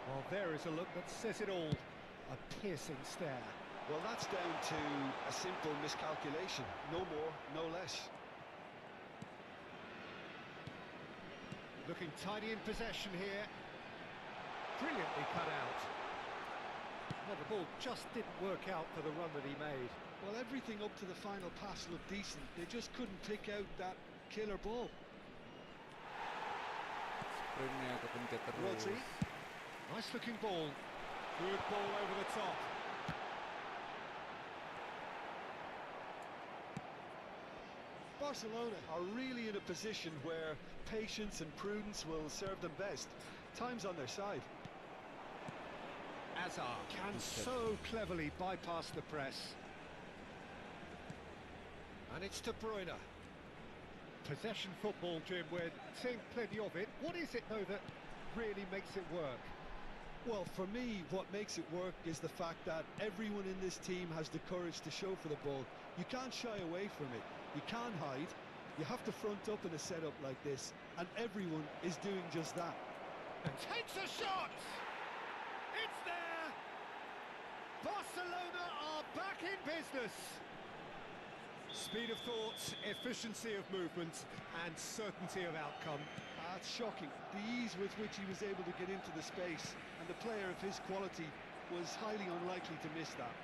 Well, there is a look that says it all. A piercing stare. Well, that's down to a simple miscalculation. No more, no less. Looking tidy in possession here. Brilliantly cut out. Well, the ball just didn't work out for the run that he made. Well, everything up to the final pass looked decent. They just couldn't pick out that killer ball. Sprintnya kepencet terus. Rodri. Nice looking ball. Good ball over the top. Barcelona are really in a position where patience and prudence will serve them best. Time's on their side. Hazard can so cleverly bypass the press. And it's De Bruyne. Possession football, Jim, we're seeing plenty of it. What is it, though, that really makes it work? Well, for me, what makes it work is the fact that everyone in this team has the courage to show for the ball. You can't shy away from it. You can't hide. You have to front up in a setup like this, and everyone is doing just that. And takes a shot! It's there! Barcelona are back in business! Speed of thought, efficiency of movement, and certainty of outcome. That's shocking. The ease with which he was able to get into the space, and the player of his quality was highly unlikely to miss that.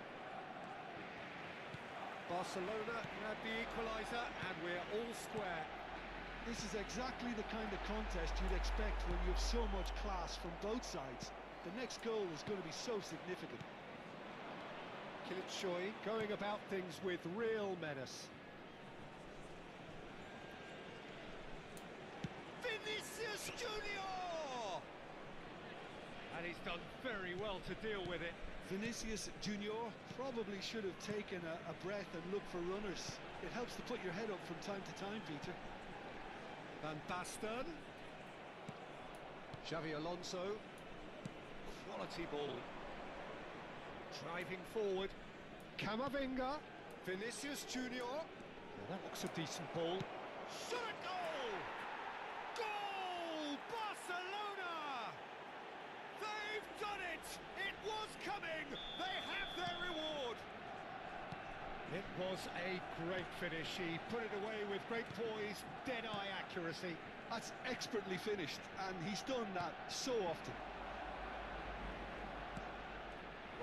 Barcelona grab the equaliser, and we're all square. This is exactly the kind of contest you'd expect when you have so much class from both sides. The next goal is going to be so significant. Choi going about things with real menace. Vinicius Junior! And he's done very well to deal with it. Vinicius Junior probably should have taken a breath and looked for runners. It helps to put your head up from time to time, Peter. Van Basten. Xavi Alonso. Quality ball. Driving forward. Camavinga. Vinicius Junior. Well, that looks a decent ball. Shot goal! Goal! Barcelona! They've done it! It was coming! They have their reward! It was a great finish. He put it away with great poise, dead-eye accuracy. That's expertly finished, and he's done that so often.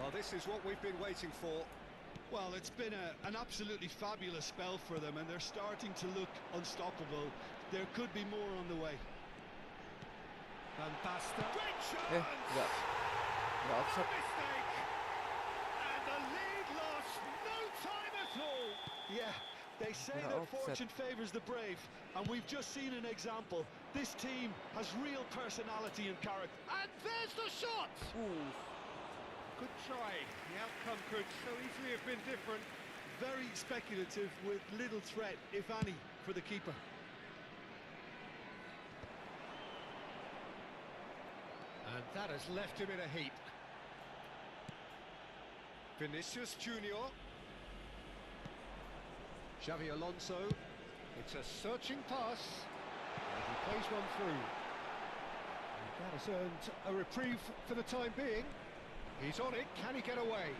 Well, this is what we've been waiting for. Well, it's been an absolutely fabulous spell for them, and they're starting to look unstoppable. There could be more on the way. Van Basten. Great chance! Enggak offset. Mistake! And the lead lost no time at all! Yeah, they say Yeah, that offset. fortune favours the brave, and we've just seen an example. This team has real personality and character. And there's the shot! Ooh. Good try. The outcome could so easily have been different. Very speculative with little threat, if any, for the keeper. And that has left him in a heap. Vinicius Junior. Xavi Alonso. It's a searching pass. And he plays one through. And that has earned a reprieve for the time being. He's on it. Can he get away?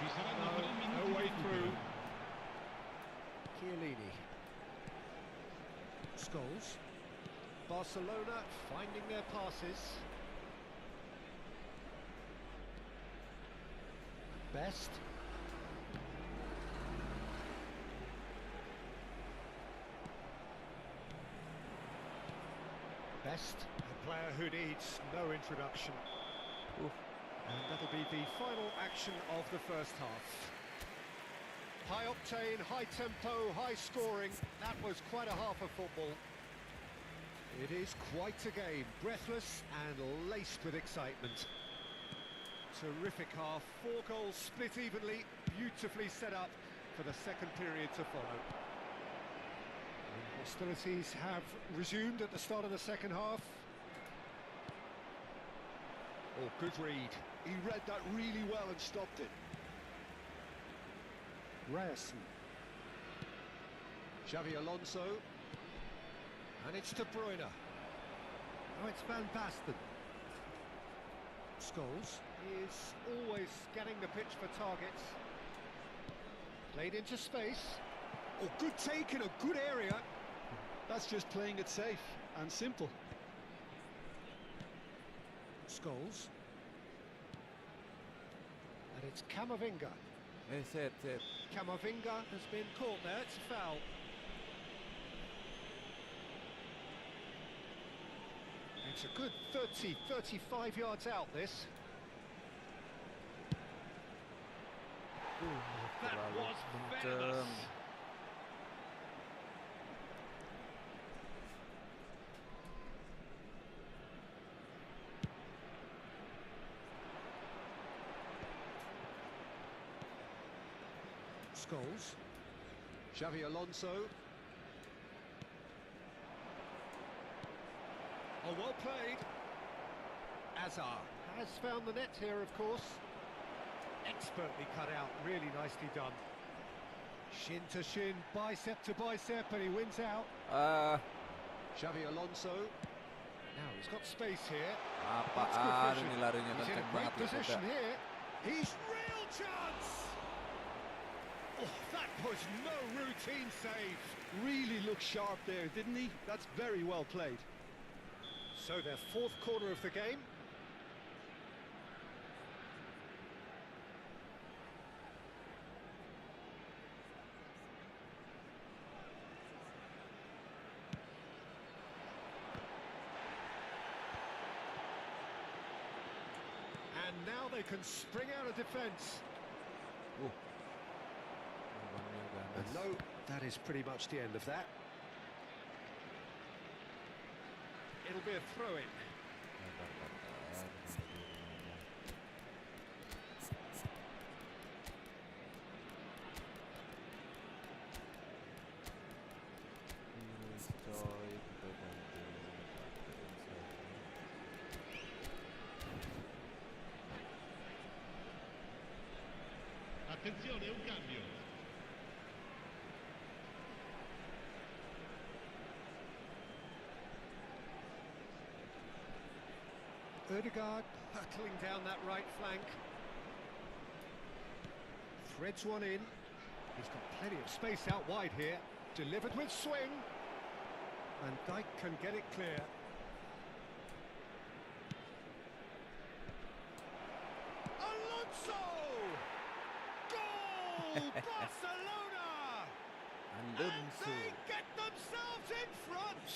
No way through. Chiellini. Scholes. Barcelona finding their passes. Best. Best, a player who needs no introduction. Oof. And that'll be the final action of the first half. High octane, high tempo, high scoring. That was quite a half of football. It is quite a game, breathless and laced with excitement. Terrific half, 4 goals split evenly, beautifully set up for the second period to follow. And hostilities have resumed at the start of the second half. Oh, good read. He read that really well and stopped it. Ryerson. Xavi Alonso. And it's De Bruyne. Now it's Van Basten. Scholes is always scanning the pitch for targets. Played into space. Oh, good take in a good area. That's just playing it safe and simple. Scholes. And it's Camavinga. Set. Camavinga has been caught there, it's a foul. It's a good 30, 35 yards out, this. That was venomous. Scholes. Xavi Alonso. Oh, well played. Azar has found the net here, of course. Expertly cut out, really nicely done. Shin to shin, bicep to bicep, and he wins out. Xavi Alonso. Now he's got space here. That's good Apaan vision. ini larinya He's in kenceng a great banget ya position kuda. here. He's real chance. Oh, that was no routine save. Really looked sharp there, didn't he? That's very well played. So their fourth corner of the game. And now they can spring out of defence. Uh. Umpannya And ganas. no, that is pretty much the end of that. It'll be a throw-in. Bentar. Coy, kita ganti Attenzione, un cambio. Ødegaard hurtling down that right flank. Threads one in. He's got plenty of space out wide here. Delivered with swing. And Dijk can get it clear. Alonso! Goal! Barcelona! And Alonso. they get themselves in front!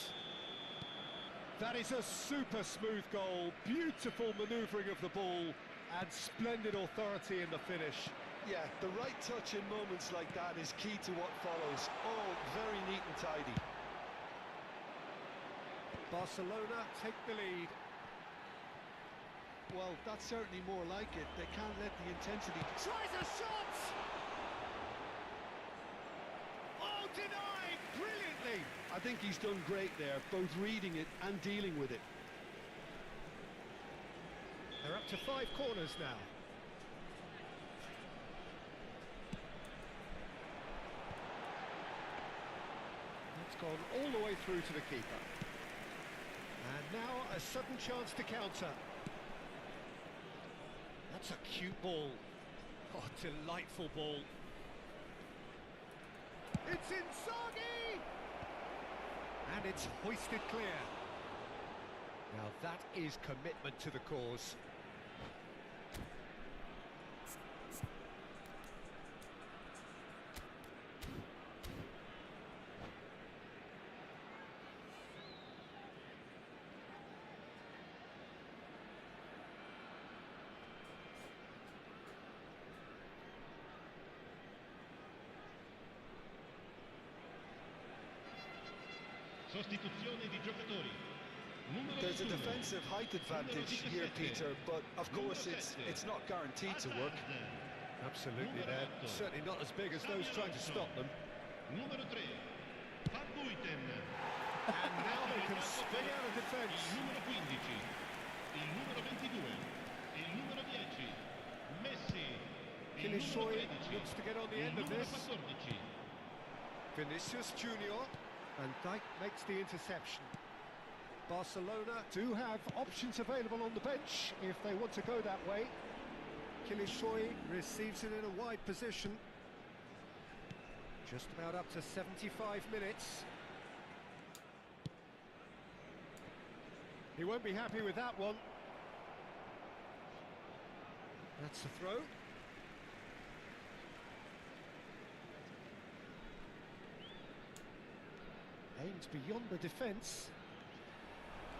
That is a super smooth goal, beautiful manoeuvring of the ball, and splendid authority in the finish. Yeah, the right touch in moments like that is key to what follows. All very neat and tidy. Barcelona take the lead. Well, that's certainly more like it. They can't let the intensity... Tries a shot! Oh, denied brilliantly! I think he's done great there, both reading it and dealing with it. They're up to 5 corners now. It's gone all the way through to the keeper. And now a sudden chance to counter. That's a cute ball. Oh, delightful ball. It's Inzaghi! And it's hoisted clear. Now that is commitment to the cause. Sostituzione di giocatori. Numero There's a 21. defensive height advantage here, Peter, but of course it's not guaranteed to work. Absolutely, they're certainly not as big as those trying to stop them. Numero 3. Van Buiten. And now they can spin out of defence. Il numero 15. Il numero 22. Il numero 10. Messi. Il numero Kilishoy 13. looks to get on the Il end of numero this. 14. Vinicius Junior, and Dijk makes the interception. Barcelona do have options available on the bench if they want to go that way. Kilishoy receives it in a wide position. Just about up to 75 minutes. He won't be happy with that one. That's a throw. Aims beyond the defence.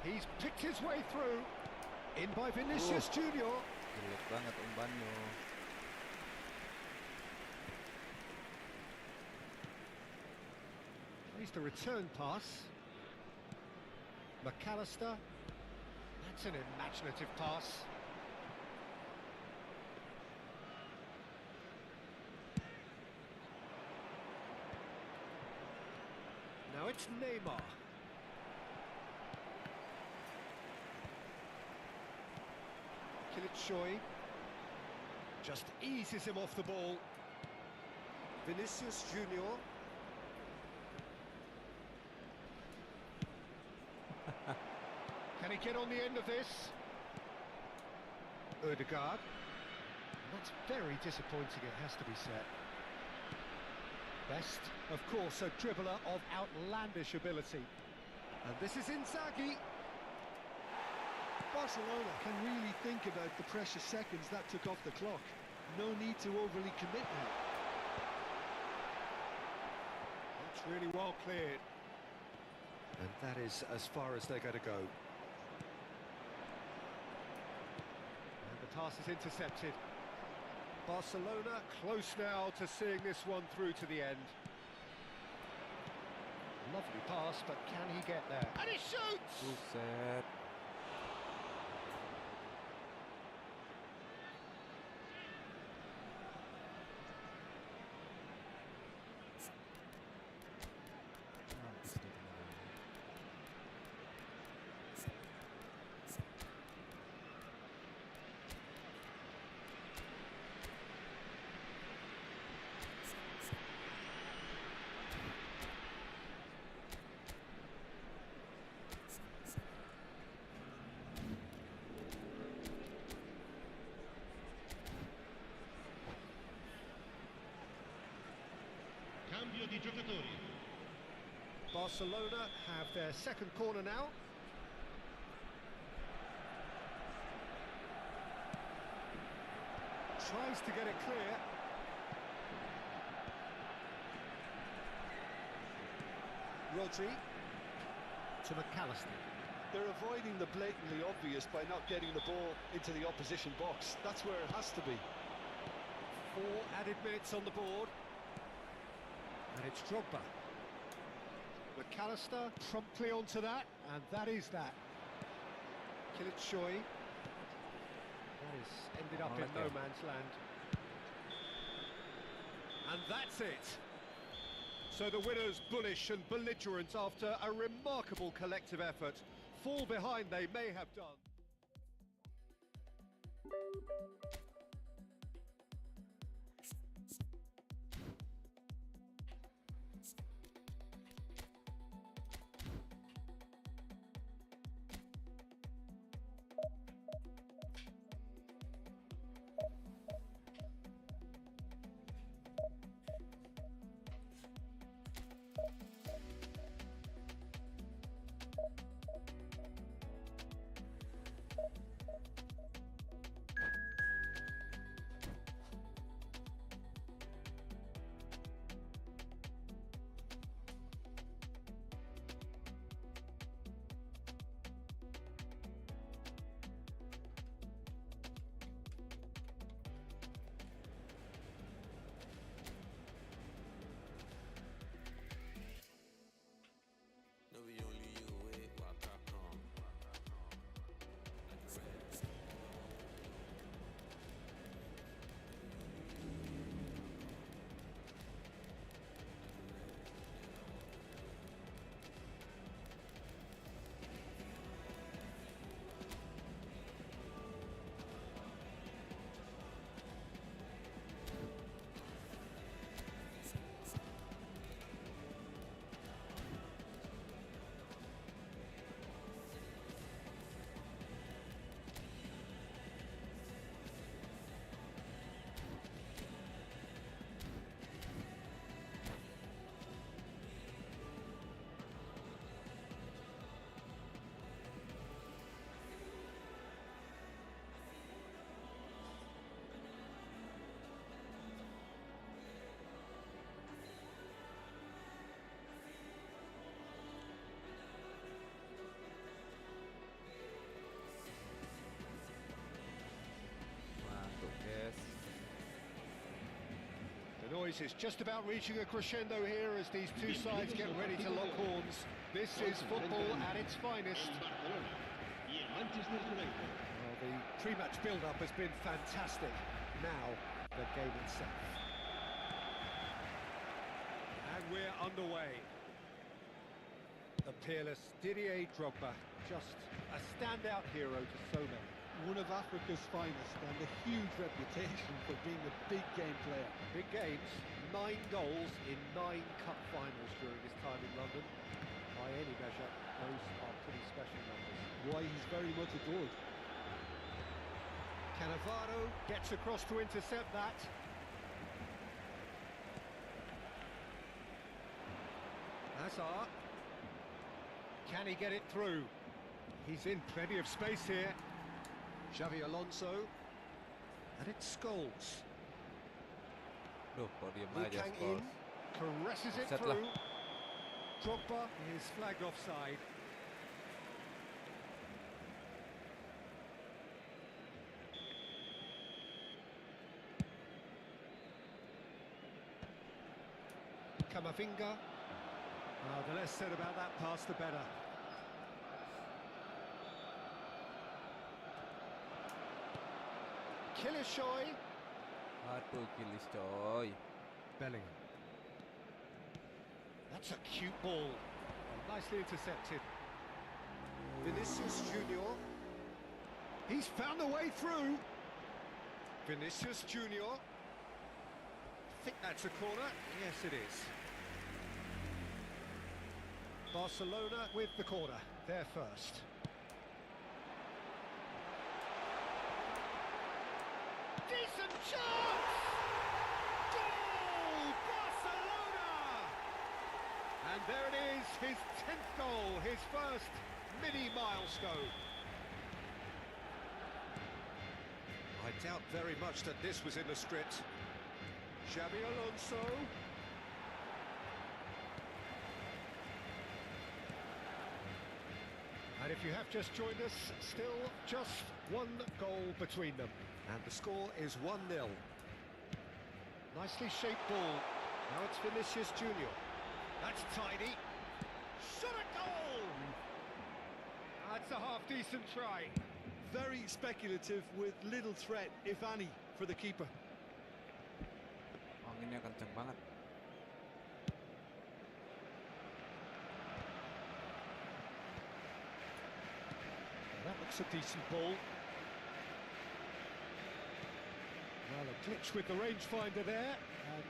He's picked his way through. In by Vinicius Junior. Jelek banget umpannya. Plays the return pass. McAllister. That's an imaginative pass. Now it's Neymar. Kilishoy just eases him off the ball. Vinicius Junior. Can he get on the end of this? Ødegaard. That's very disappointing, it has to be said. Best, of course, a dribbler of outlandish ability. And this is Inzaghi. Barcelona can really think about the precious seconds that took off the clock. No need to overly commit now. That's really well cleared. And that is as far as they're going to go. And the pass is intercepted. Barcelona close now to seeing this one through to the end. Lovely pass, but can he get there? And he shoots! Buset. Cambio di giocatori. Barcelona have their second corner now. Tries to get it clear. Rodri to McAllister. They're avoiding the blatantly obvious by not getting the ball into the opposition box. That's where it has to be. 4 added minutes on the board. And it's Drogba. McAllister promptly onto that, and that is that. Kılıçsoy. That has ended up in no man's land. And that's it. So the winners bullish and belligerent after a remarkable collective effort. Fall behind they may have done. The noise is just about reaching a crescendo here as these two sides get ready to lock horns. This is football at its finest. Well, the pre-match build-up has been fantastic. Now, the game itself. And we're underway. The peerless Didier Drogba, just a standout hero to so many. One of Africa's finest and a huge reputation for being a big game player. Big games, 9 goals in 9 cup finals during his time in London. By any measure, those are pretty special numbers. Why, he's very much adored. Cannavaro gets across to intercept that. Hazard. Can he get it through? He's in plenty of space here. Xavi Alonso. And it's Scholes. Duh, kok diem aja Kang Scholes. in. Caresses it Offside lah. through. Drogba is flagged offside. Kamavinga. The less said about that pass, the better. Kilishoy. Aduh, Kilis coy. Bellingham. That's a cute ball. Nicely intercepted. Vinicius Junior. He's found a way through. Vinicius Junior. I think that's a corner. Yes, it is. Barcelona with the corner. They're first. Decent chance! Goal! Barcelona! And there it is, his 10th goal, his first mini milestone. I doubt very much that this was in the script. Xavi Alonso. And if you have just joined us, still just one goal between them. And the score is 1-0. Nicely shaped ball. Now it's Vinicius Junior. That's tidy. Shot a goal! That's a half-decent try. Very speculative with little threat, if any, for the keeper. Anginnya kenceng banget. That looks a decent ball. Well, a glitch with the rangefinder there, and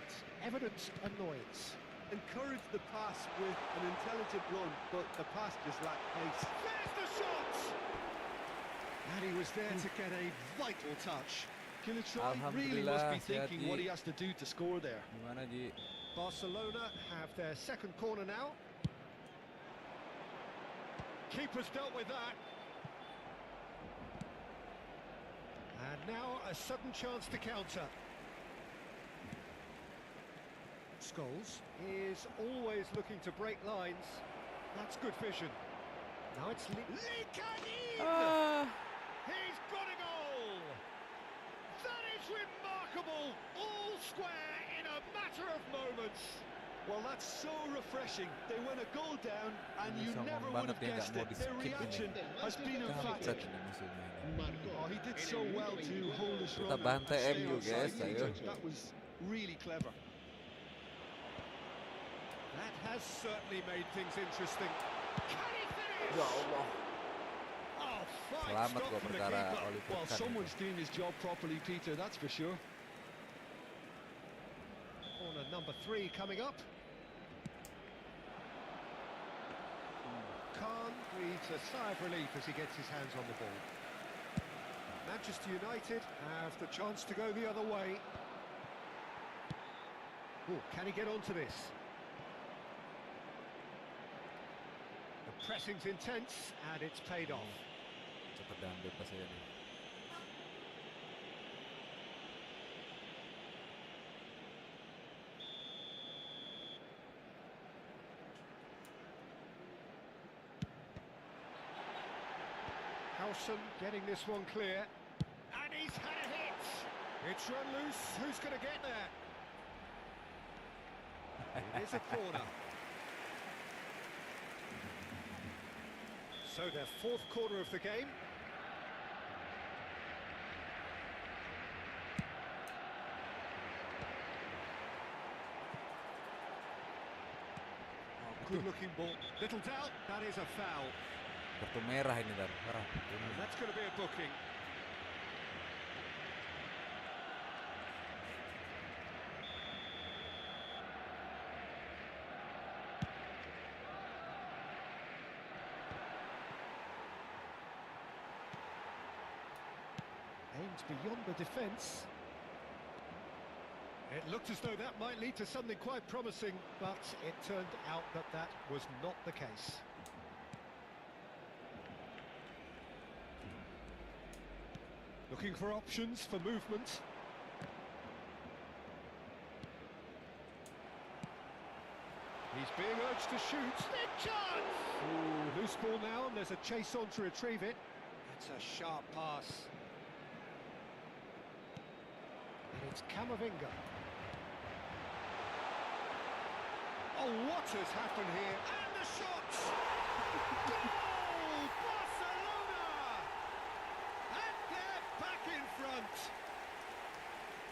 evidenced annoyance. Encouraged the pass with an intelligent run, but the pass just lacked pace. There's the shot! And he was there to get a vital touch. Kilishoy really must be Alhamdulillah, thinking sehat, what Ji. he has to do to score there. Gimana, Ji? Barcelona have their second corner now. Keeper's dealt with that. And now a sudden chance to counter. Scholes is always looking to break lines. That's good vision. Now it's Lee Kang in! He's got a goal! That is remarkable! All square in a matter of moments. Well, that's so refreshing. They win a goal down, and Ini you sombong never would banget have dia nggak guessed mau it. di Their skip ini. reaction has been Kampret emphatic. ini musuhnya ini. Oh, he did so well to hold his Kita run and bantai stay MU, outside guys, Peter. ayo. That was really clever. That has certainly made things interesting. Can he finish? Ya Allah. Oh, fine Selamat stop gua from the perkara keeper. Oliver Well, Kahn. someone's doing his job properly, Peter, that's for sure. Corner number 3 coming up. Khan breathes a sigh of relief as he gets his hands on the ball. Manchester United have the chance to go the other way. Oh, can he get onto this? The pressing's intense and it's paid off. Cepet diambil pas saya nih. Howson getting this one clear. And he's had a hit. It's run loose. Who's going to get there? It is a corner. So their 4th corner of the game. Good looking ball. Little doubt, that is a foul. Kartu merah ini Dar. Merah. And that's going to be a booking. Aimed beyond the defence. It looked as though that might lead to something quite promising, but it turned out that that was not the case. Looking for options for movement. He's being urged to shoot. Big chance! Ooh, loose ball now, and there's a chase on to retrieve it. That's a sharp pass. And it's Camavinga. Oh, what has happened here? And the shot! Goal! Barcelona! And they're back in front.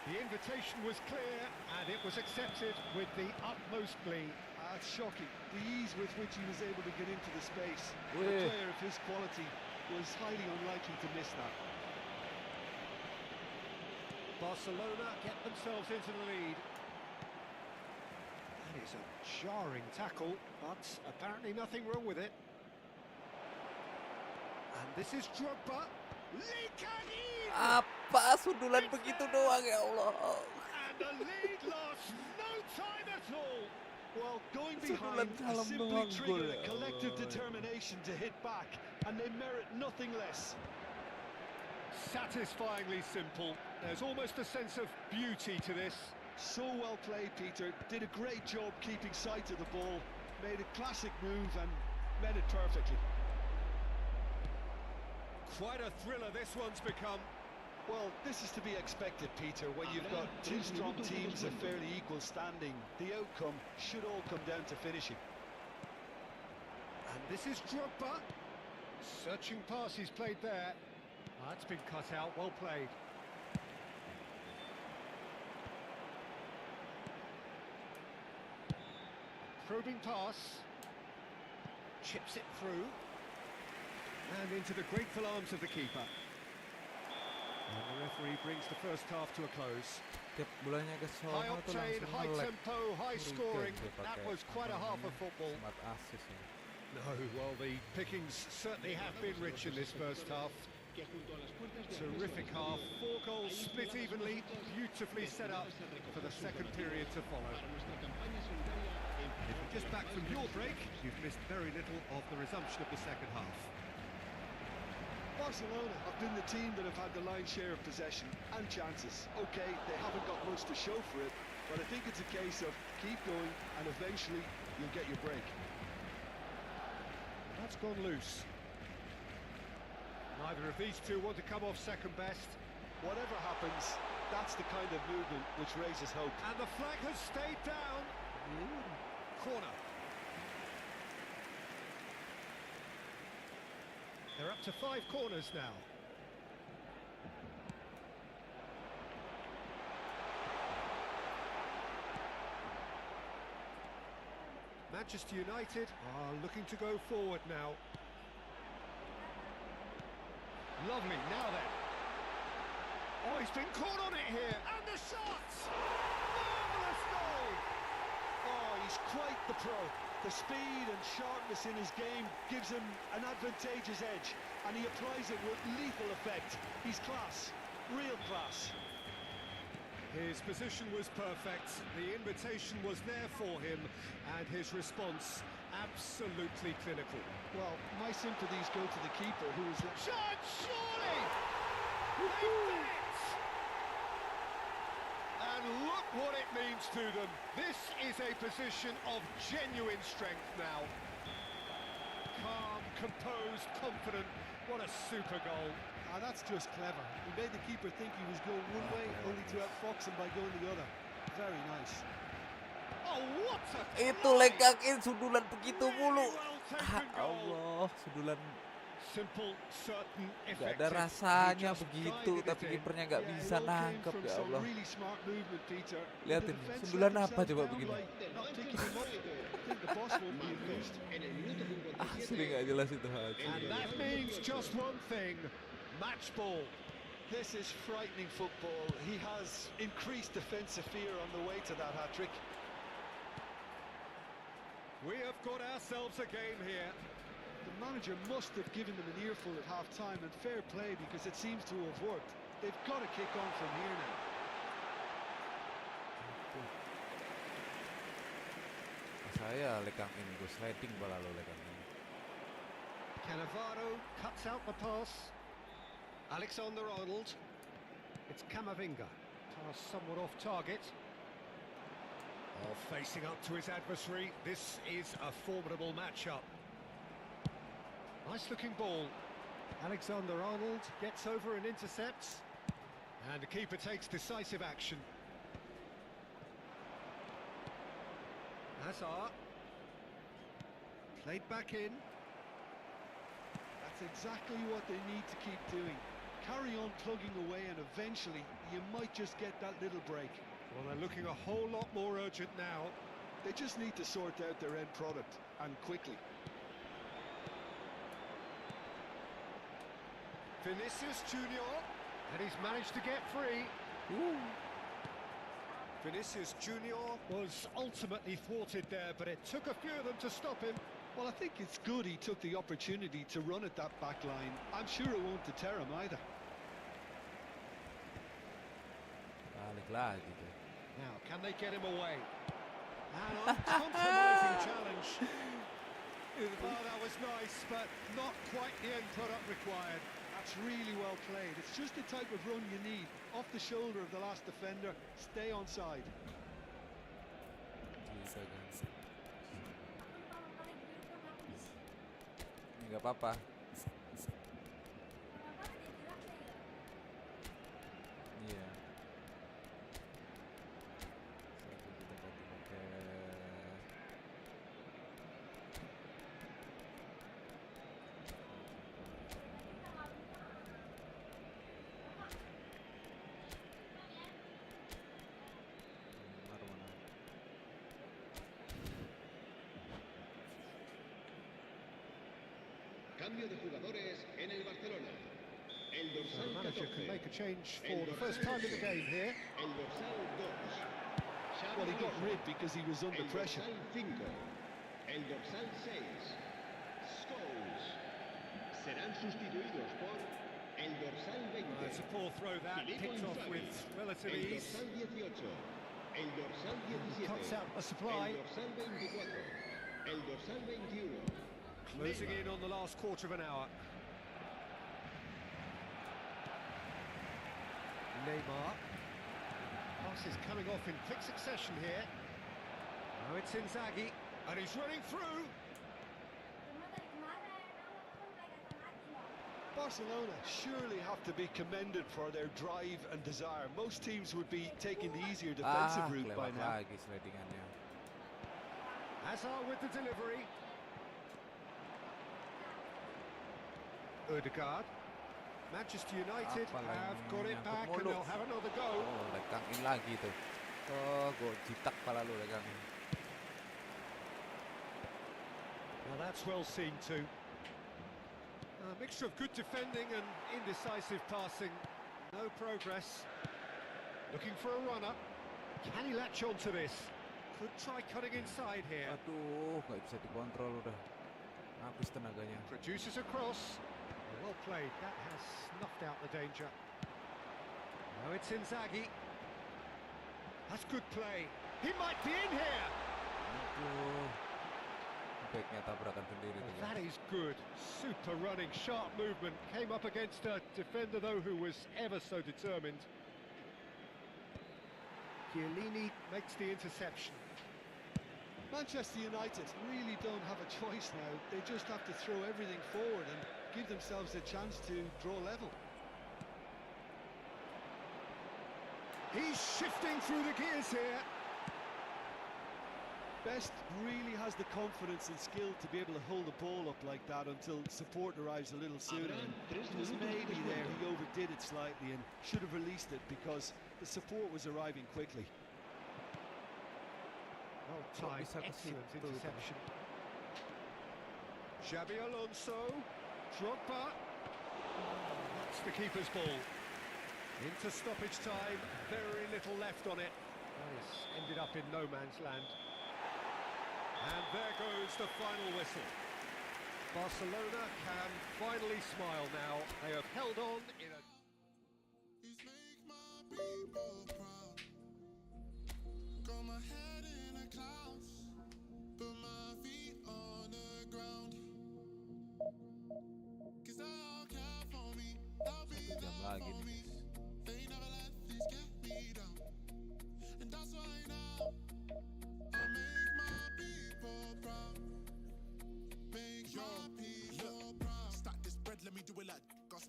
The invitation was clear, and it was accepted with the utmost glee. It's shocking, the ease with which he was able to get into the space. Wait. A player of his quality was highly unlikely to miss that. Barcelona get themselves into the lead. That is a jarring tackle, but apparently nothing wrong with it. And this is Drogba. Likanin! Apa sundulan begitu doang ya Allah. And the lead lost no time at all. Well, going Sundulan behind kalem simply doang triggered gol a ya collective Allah. determination to hit back, and they merit nothing less. Satisfyingly simple. There's almost a sense of beauty to this. So well played, Peter. Did a great job keeping sight of the ball. Made a classic move and read it perfectly. Quite a thriller this one's become. Well, this is to be expected, Peter, when you've got two strong teams of fairly equal standing. The outcome should all come down to finishing. And this is Drogba. Searching pass he's played there. That's been cut out, well played. Probing pass. Chips it through. And into the grateful arms of the keeper. And the referee brings the first half to a close. Tiap bulannya ke High sono tuh octane, langsung high nge-lag. tempo, high Ngeri scoring. dia That pakai was quite a apa half of namanya, football. smart assist ini. No, well, the pickings certainly have been rich in this first half. Terrific half, 4 goals split evenly, beautifully set up for the second period to follow. If you're just back from your break, you've missed very little of the resumption of the second half. Barcelona have been the team that have had the lion's share of possession and chances. Okay, they haven't got much to show for it, but I think it's a case of keep going and eventually you'll get your break. That's gone loose. Neither of these two want to come off second best. Whatever happens, that's the kind of movement which raises hope. And the flag has stayed down. Corner. They're up to 5 corners now. Manchester United are looking to go forward now. Lovely, now then. Oh, he's been caught on it here. And the shot! Marvellous goal! Oh, he's quite the pro. The speed and sharpness in his game gives him an advantageous edge, and he applies it with lethal effect. He's class, real class. His position was perfect, the invitation was there for him, and his response absolutely clinical. Well, my sympathies go to the keeper, who was... Shot, surely! They did it! And look what it means to them. This is a position of genuine strength now. Calm, composed, confident. What a super goal. Ah, that's just clever. He made the keeper think he was going one way, only to outfox him by going the other. Very nice. Oh, what a Itu legakin sundulan begitu mulu. Ah, Allah, sundulan Simple, certain, nggak ada effective. rasanya He just begitu, guided tapi it in. kipernya nggak Yeah, bisa it all came nangkep from ya some Allah. really smart movement, Peter. Lihatin, The defense sundulan let apa coba themselves down begini? by not picking him up. I think the boss won't be amused. Asli nggak jelas itu Haji. And that means just one thing, match ball. This is frightening football. He has increased defensive fear on the way to that hat-trick. We have got ourselves a game here. The manager must have given them an earful at half-time, and fair play, because it seems to have worked. They've got to kick on from here now. Saya lekang ini gue sliding pala lo lekang ini. Cannavaro cuts out the pass. Alexander-Arnold. It's Camavinga. Pass somewhat off target. Oh, facing up to his adversary. This is a formidable matchup. Nice looking ball. Alexander-Arnold gets over and intercepts. And the keeper takes decisive action. Hazard. Played back in. That's exactly what they need to keep doing. Carry on plugging away and eventually you might just get that little break. Well, they're looking a whole lot more urgent now. They just need to sort out their end product, and quickly. Vinicius Junior, and he's managed to get free. Ooh. Vinicius Junior was ultimately thwarted there, but it took a few of them to stop him. Well, I think it's good he took the opportunity to run at that back line. I'm sure it won't deter him either. Balik lagi tuh. Now, can they get him away? An uncompromising challenge. Oh, that was nice, but not quite the end product required. That's really well played. It's just the type of run you need. Off the shoulder of the last defender, stay onside. Bisa kan? Ini nggak apa-apa. Iya. Kita ganti pakai. Mana? Cambio de jugadores en el Barcelona. El So dorsal the manager 14. can make a change for the first time in the game here. El dorsal 2. Well, he got rid because he was under El pressure. dorsal 5. El dorsal 6. Scholes. Serán sustituidos por el dorsal 20. It's a poor throw that, Filippo picked off Inzaghi. with relative El ease. dorsal 18. El dorsal 17. Cuts out a supply. El dorsal 24. El dorsal 21. Closing in on the last quarter of an hour. Neymar. Pass is coming off in quick succession here. Now it's Inzaghi, and he's running through. Barcelona surely have to be commended for their drive and desire. Most teams would be taking the easier defensive route by Kelewat now. lagi slidingannya. Hazard with the delivery. Odegaard. Manchester United Apalagi have got it nyangkut back and mulu. they'll have another go. Oh, lekangin lagi tuh. Oh, gue jitak pala lu lekangin. Now that's well seen too. A mixture of good defending and indecisive passing. No progress. Looking for a runner. Can he latch on to this? Could try cutting inside here. Aduh, nggak bisa dikontrol udah. Habis tenaganya. Produces a cross. Well played. That has snuffed out the danger. Now it's Inzaghi. That's good play. He might be in here. Aduh. Baiknya tabrakan sendiri tuh. That is good. Super running, sharp movement. Came up against a defender, though, who was ever so determined. Chiellini makes the interception. Manchester United really don't have a choice now. They just have to throw everything forward and give themselves a chance to draw level. He's shifting through the gears here. Best really has the confidence and skill to be able to hold the ball up like that until support arrives a little sooner. And just maybe there he overdid it slightly and should have released it because the support was arriving quickly. Well timed, bisa ke excellent situ? interception. Xabi Alonso, Drogba. That's the keeper's ball. Into stoppage time, very little left on it. That has ended up in no man's land. And there goes the final whistle. Barcelona can finally smile now. They have held on in a... Please make my people proud. Got my head in the clouds, but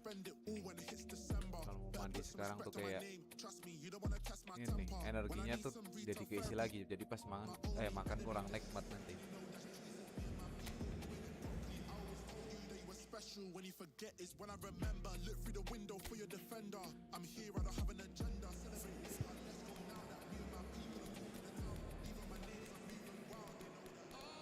spend it all when it hits December. Kalau mandi sekarang tuh kayak Trust me, you don't wanna catch my ini temper. energinya tuh jadi keisi lagi. Jadi pas makan kurang nikmat nanti. Special when you forget is when I remember. Look through the window for your defender. I'm here, I don't have an agenda. Celebrate this one, let's go now that me and my people are talking the town. Even my neighbors are moving wild, they know that.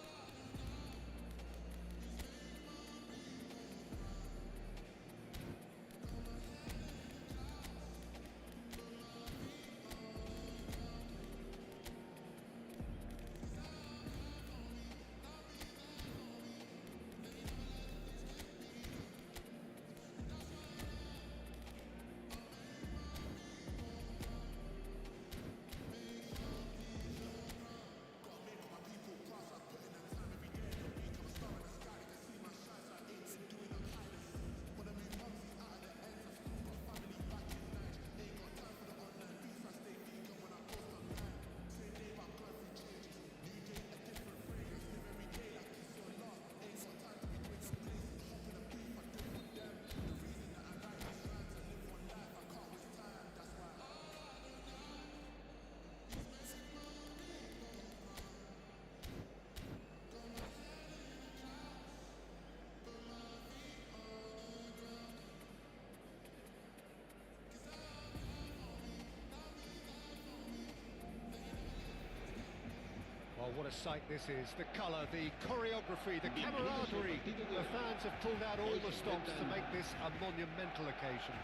Oh, what a sight this is. The colour, the choreography, the camaraderie. The fans have pulled out all the stops to make this a monumental occasion.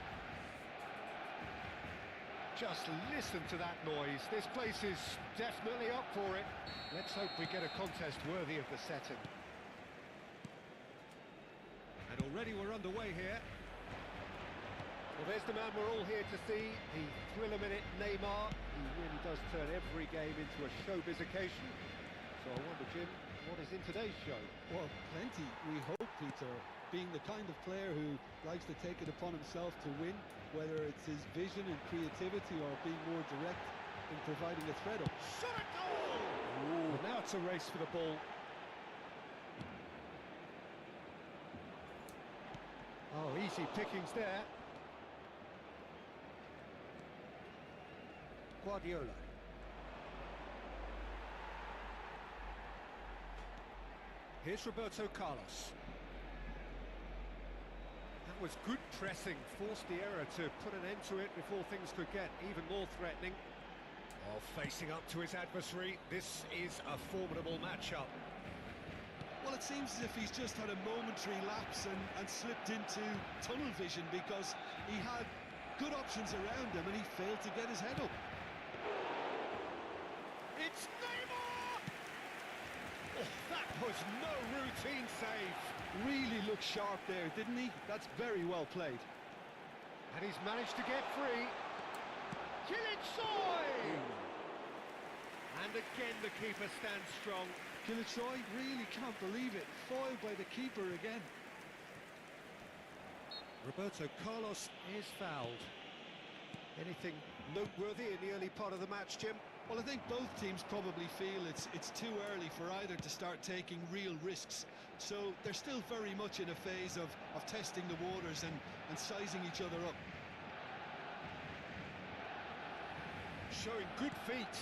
Just listen to that noise. This place is definitely up for it. Let's hope we get a contest worthy of the setting. And already we're underway here. Well, there's the man we're all here to see, the thriller-minute Neymar. He really does turn every game into a showbiz occasion. So I wonder, Jim, what is in today's show? Well, plenty, we hope, Peter. Being the kind of player who likes to take it upon himself to win, whether it's his vision and creativity or being more direct in providing a threat up. Shot a goal! And now it's a race for the ball. Oh, easy pickings there. Guardiola. Here's Roberto Carlos. That was good pressing, forced the error to put an end to it before things could get even more threatening. Oh, facing up to his adversary, this is a formidable matchup. Well, it seems as if he's just had a momentary lapse and slipped into tunnel vision because he had good options around him and he failed to get his head up. It's Neymar! Oh, that was no routine save. Really looked sharp there, didn't he? That's very well played. And he's managed to get free. Kilic! And again the keeper stands strong. Kilic really can't believe it. Foiled by the keeper again. Roberto Carlos is fouled. Anything noteworthy in the early part of the match, Jim? Well, I think both teams probably feel it's too early for either to start taking real risks. So they're still very much in a phase of testing the waters and sizing each other up. Showing good feet.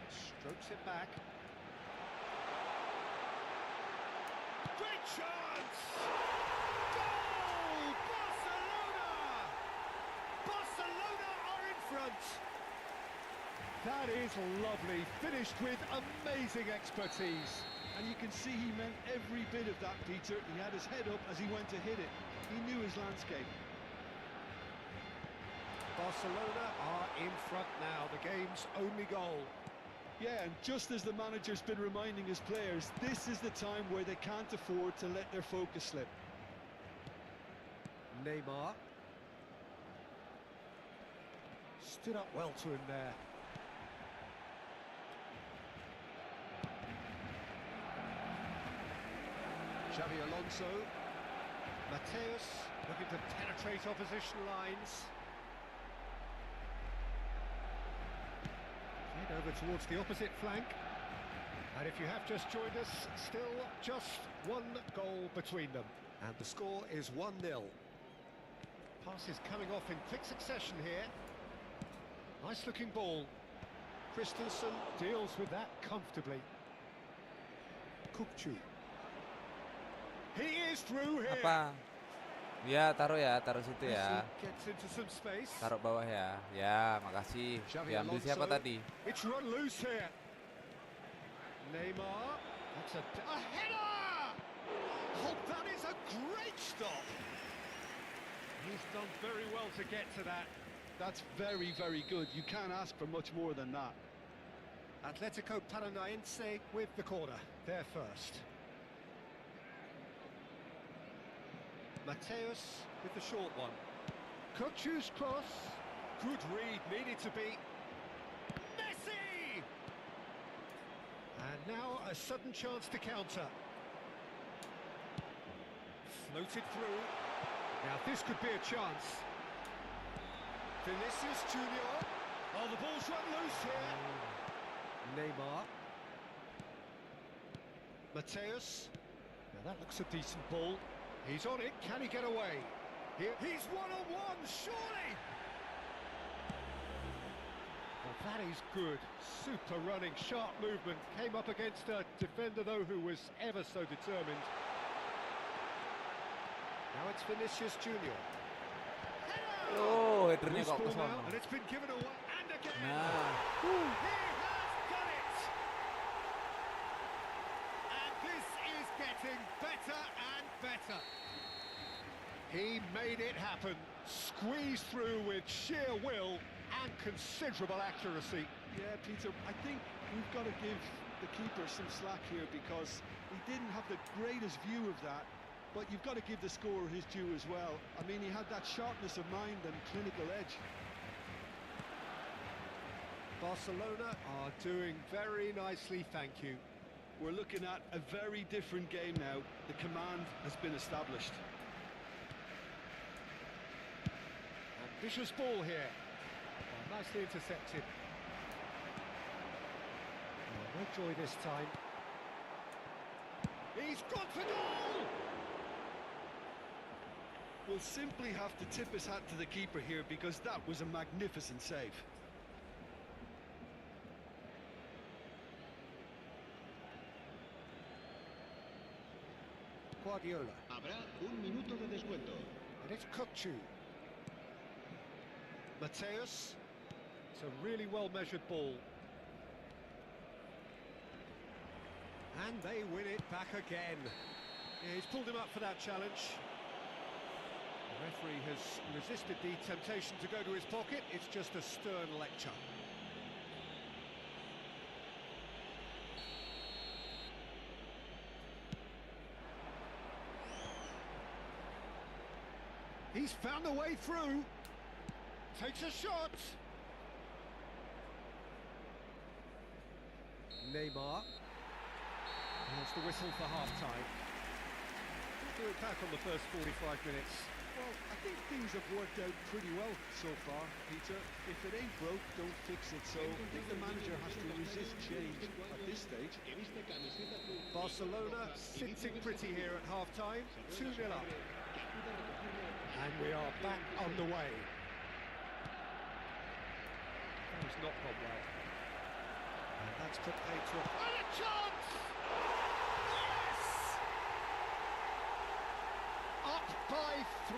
Strokes it back. Great chance! Goal! Barcelona! Barcelona are in front. That is lovely, finished with amazing expertise. And you can see he meant every bit of that, Peter. He had his head up as he went to hit it. He knew his landscape. Barcelona are in front now, the game's only goal. Yeah, and just as the manager's been reminding his players, this is the time where they can't afford to let their focus slip. Neymar. Stood up well to him there. Xavi Alonso. Mateus looking to penetrate opposition lines. Head over towards the opposite flank. And if you have just joined us, still just one goal between them. And the score is 1-0. Passes coming off in quick succession here. Nice looking ball. Christensen deals with that comfortably. Kukcu. He is through here. Apa? Ya, taruh situ ya. Gets into some space. Taruh bawah ya. Ya, makasih. Xavi Diambil siapa Alonso. tadi? It's run loose here. Neymar. That's a header! Oh, that is a great stop. He's done very well to get to that. That's very, very good. You can't ask for much more than that. Atletico Paranaense with the corner. They're first. Mateus with the short one. Kukcu's cross. Good read, needed to be. Messi! And now a sudden chance to counter. Floated through. Now this could be a chance. Vinicius Junior. Oh, the ball's run loose here. Neymar. Mateus. Now that looks a decent ball. He's on it. Can he get away? Here, he's one-on-one, surely! Well, that is good. Super running, sharp movement. Came up against a defender, though, who was ever so determined. Now it's Vinicius Junior. Oh, headernya Loose kok ke ball now, sono. and it's been given away. And again! Nah. He has done it! And this is getting better and better. He made it happen, squeezed through with sheer will and considerable accuracy. Yeah, Peter, I think we've got to give the keeper some slack here because he didn't have the greatest view of that, but you've got to give the scorer his due as well. I mean, he had that sharpness of mind and clinical edge. Barcelona are doing very nicely, thank you. We're looking at a very different game now. The command has been established. Ambitious ball here. Oh, nicely intercepted. Oh, no joy this time. He's gone for goal! We'll simply have to tip his hat to the keeper here because that was a magnificent save. Guardiola. Habrá un minuto de descuento. And it's Kukcu. Mateus. It's a really well-measured ball. And they win it back again. Yeah, he's pulled him up for that challenge. The referee has resisted the temptation to go to his pocket. It's just a stern lecture. He's found a way through. Takes a shot. Neymar. There's the whistle for half-time. We'll do it back on the first 45 minutes. Well, I think things have worked out pretty well so far, Peter. If it ain't broke, don't fix it. So I think the manager has to resist change at this stage. Barcelona sitting pretty here at half-time. 2-0 up. And we are back on the way. That was not gone well. And that's put paid to a... And a chance! Yes! Up by 3.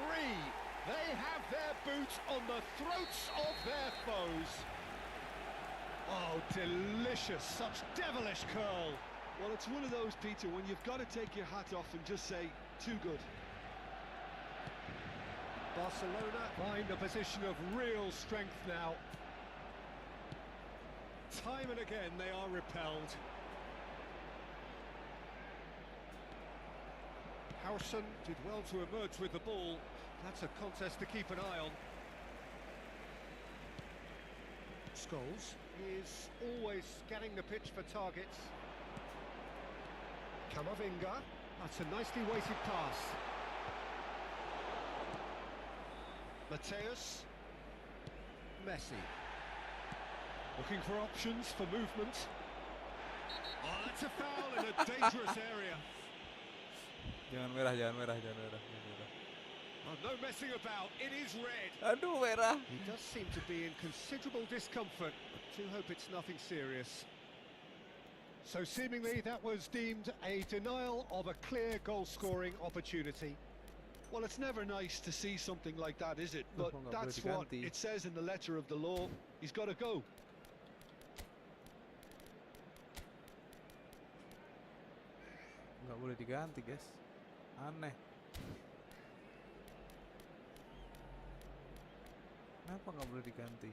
They have their boot on the throats of their foes. Oh, delicious. Such devilish curl. Well, it's one of those, Peter, when you've got to take your hat off and just say, too good. Barcelona find a position of real strength now. Time and again they are repelled. Howson did well to emerge with the ball. That's a contest to keep an eye on. Scholes is always scanning the pitch for targets. Camavinga, that's a nicely weighted pass. Mateus. Messi. Looking for options for movement. Oh, that's a foul in a dangerous area. Jangan merah, jangan merah, jangan merah, jangan merah. Oh, no messing about, it is red. Aduh, merah. He does seem to be in considerable discomfort. Do hope it's nothing serious. So seemingly that was deemed a denial of a clear goal-scoring opportunity. Well, it's never nice to see something like that, is it? But Nggak boleh that's what diganti. it says in the letter of the law. He's got to go. Nggak boleh diganti, guys. Aneh. Kenapa nggak boleh diganti?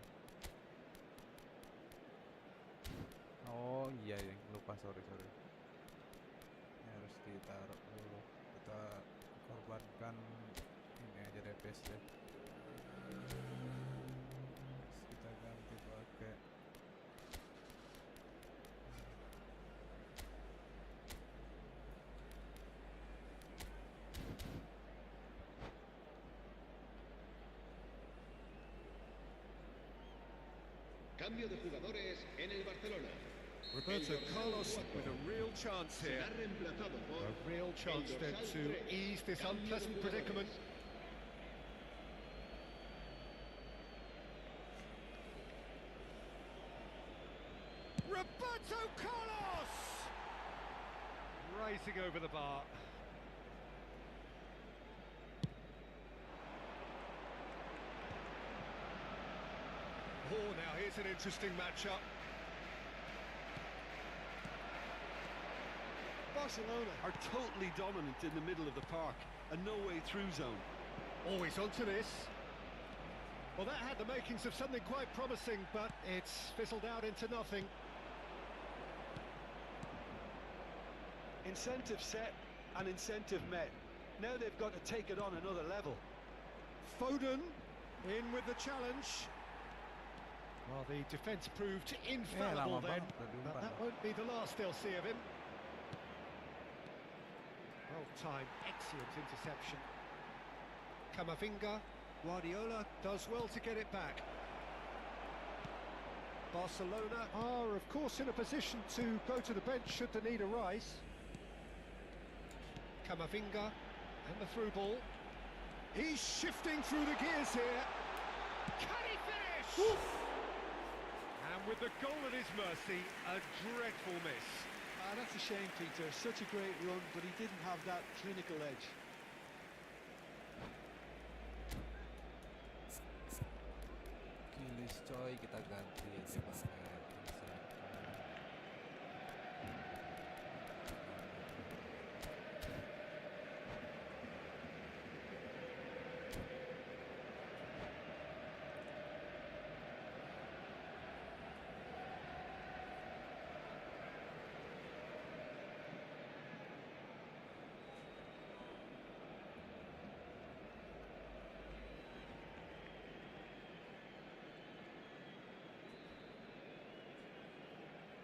Oh iya, yang lupa, sorry. Ini harus ditaruh dulu. Kita korbankan ini aja DPS deh. Terus kita ganti pakai Cambio de jugadores en el Barcelona. Roberto Carlos with a real chance here. Será reemplazado por A real chance then to ease this unpleasant predicament. Roberto Carlos! Racing over the bar. Oh, now here's an interesting matchup. Barcelona are totally dominant in the middle of the park. A no-way-through zone. Always onto this. Well, that had the makings of something quite promising, but it's fizzled out into nothing. Incentive set and incentive met. Now they've got to take it on another level. Foden in with the challenge. Well, the defence proved infallible lama then, banget tadi but umpan. that won't be the last they'll see of him. Well-timed, excellent interception. Camavinga, Guardiola does well to get it back. Barcelona are, of course, in a position to go to the bench should the need arise. Camavinga, and the through ball. He's shifting through the gears here. Can he finish? And with the goal at his mercy, a dreadful miss. That's a shame, Peter. Such a great run, but he didn't have that clinical edge. Kilis coy, kita ganti aja pakai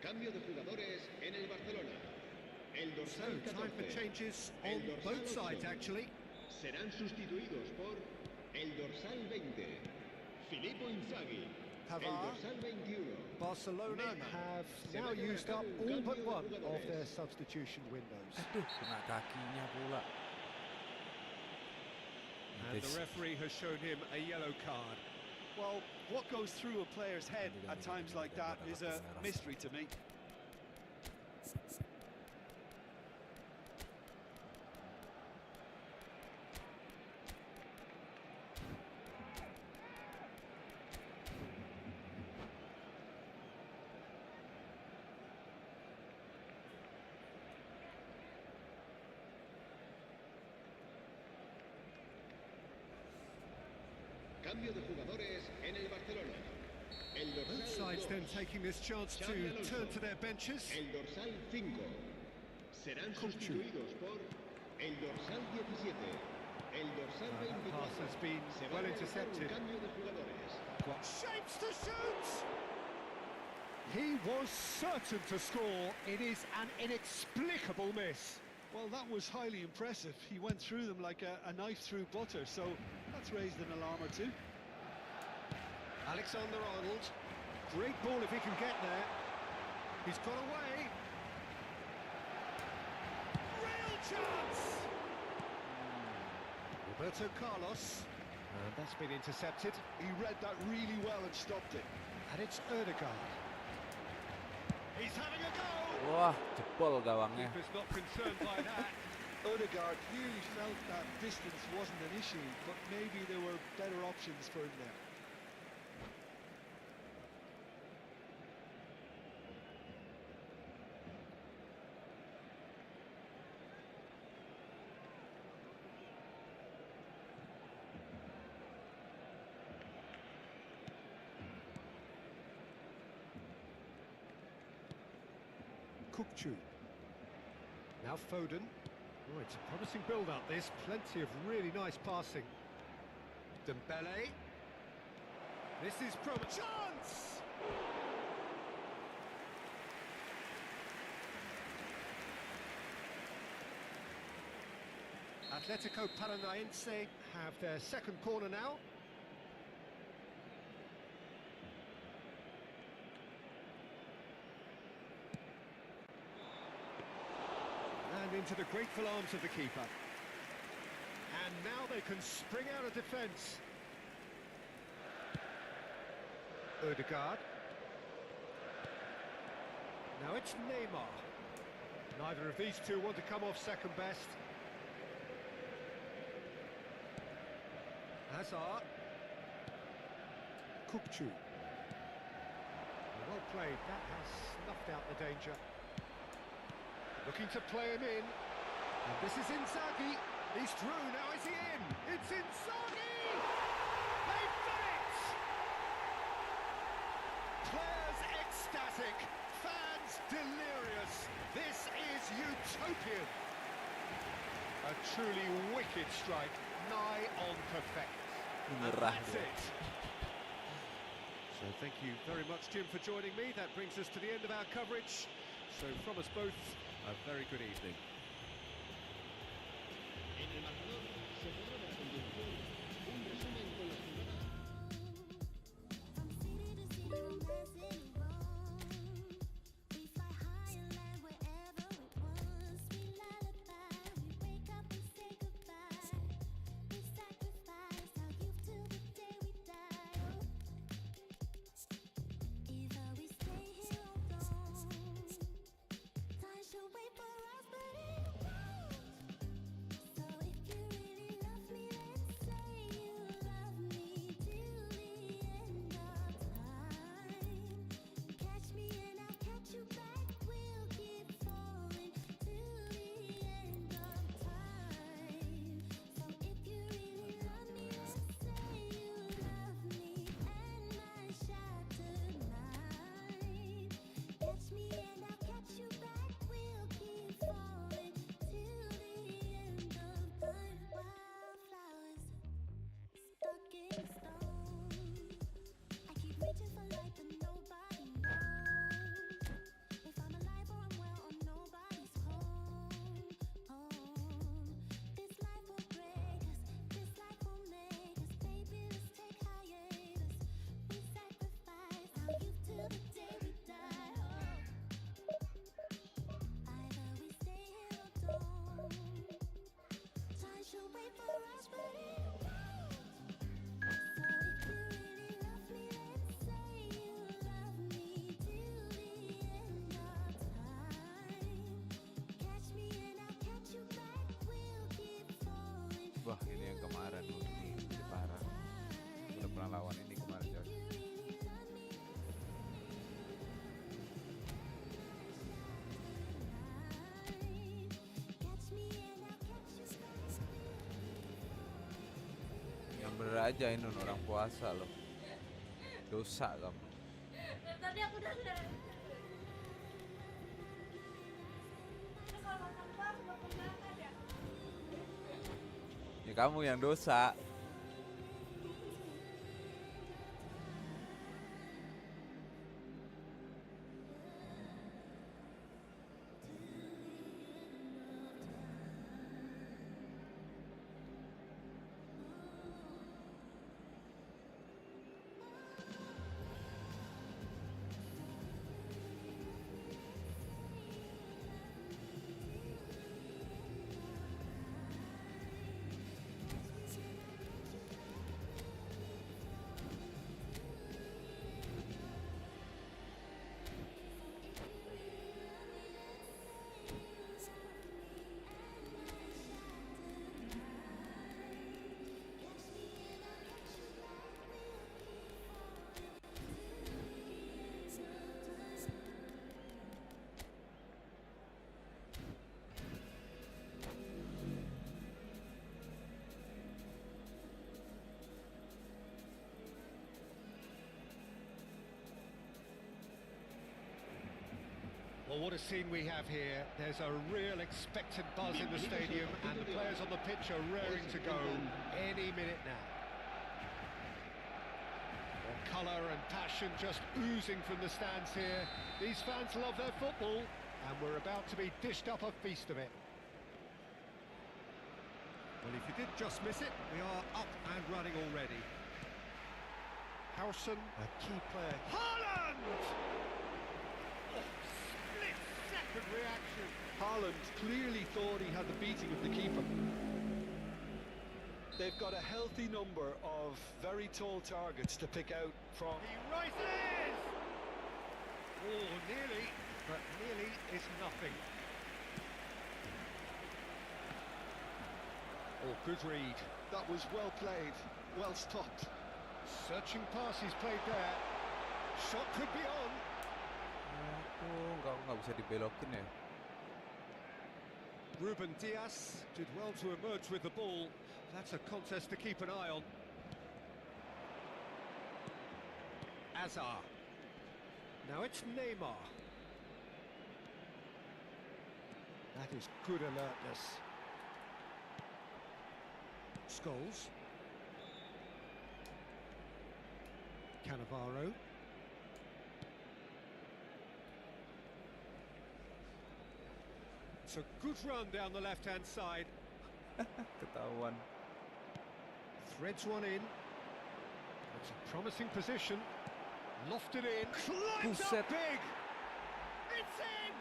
Cambio de jugadores en el Barcelona. El So, dorsal time for 14. changes on El dorsal both sides, 8. actually. Serán sustituidos por el dorsal 20, Filippo Inzaghi. El Pavard. dorsal 21. Barcelona Neymar. have Se now va a llevar a used cabo up un all cambio but de one of jugadores. their substitution windows. Aduh, kena kakinya pula. And the referee has shown him a yellow card. Well, what goes through a player's head at times like that is a mystery to me. Cambio de jugadores en el Barcelona. El dorsal Both sides 2, then taking this chance to Xavi Alonso. turn to their benches. El dorsal 5. Serán sustituidos por el dorsal 17. El dorsal That 24. pass has been Se va well a realizar un intercepted. cambio de jugadores. Shapes to shoot! He was certain to score. It is an inexplicable miss. Well, that was highly impressive. He went through them like a knife through butter, so that's raised an alarm or two. Alexander-Arnold. Great ball if he can get there. He's got away. Real chance! Roberto Carlos. And that's been intercepted. He read that really well and stopped it. And it's Ødegaard. He's having a go! Wah, jebol gawangnya. Keeper's not concerned by that. Ødegaard clearly felt that distance wasn't an issue, but maybe there were better options for him there. Kukçu. Now Foden. Oh, it's a promising build-up, this. Plenty of really nice passing. Dembele. This is chance! Atletico Paranaense have their second corner now. And into the grateful arms of the keeper. And now they can spring out of defence. Ødegaard. Now it's Neymar. Neither of these two want to come off second best. Hazard. Kukçu. Well played, that has snuffed out the danger. Looking to play him in. And this is Inzaghi. He's through, now is he in? It's Inzaghi! They've done it! Players ecstatic, fans delirious. This is utopian. A truly wicked strike, nigh on perfect. And that's it. So thank you very much, Jim, for joining me. That brings us to the end of our coverage. So from us both, a very good evening. En el marcador se cerró la conducción. Un resumen con las jugadas. Wah, ini yang kemarin ini parah. Udah pernah lawan ini kemarin, Josh. Yang bener aja ini orang puasa loh. Dosa kamu. Tadi aku udah kalau tanpa nggak pernah ada. Ya kamu yang dosa. Well, what a scene we have here. There's a real expectant buzz in the stadium, and the players on the pitch are raring to go any minute now. Colour and passion just oozing from the stands here. These fans love their football, and we're about to be dished up a feast of it. Well, if you did just miss it, we are up and running already. Howson, a key player. Haaland! Split-second reaction. Haaland clearly thought he had the beating of the keeper. They've got a healthy number of very tall targets to pick out from. He rises! Oh, nearly, but nearly is nothing. Oh, good read. That was well played, well stopped. Searching pass he's played there. Shot could be on. Nggak bisa dibelokin ya. Ruben Dias did well to emerge with the ball. That's a contest to keep an eye on. Azar. Now it's Neymar. That is good alertness. Scholes. Cannavaro. It's a good run down the left-hand side. Ketahuan. Threads one in. It's a promising position. Lofted in. Climbs Buset. up big. It's in!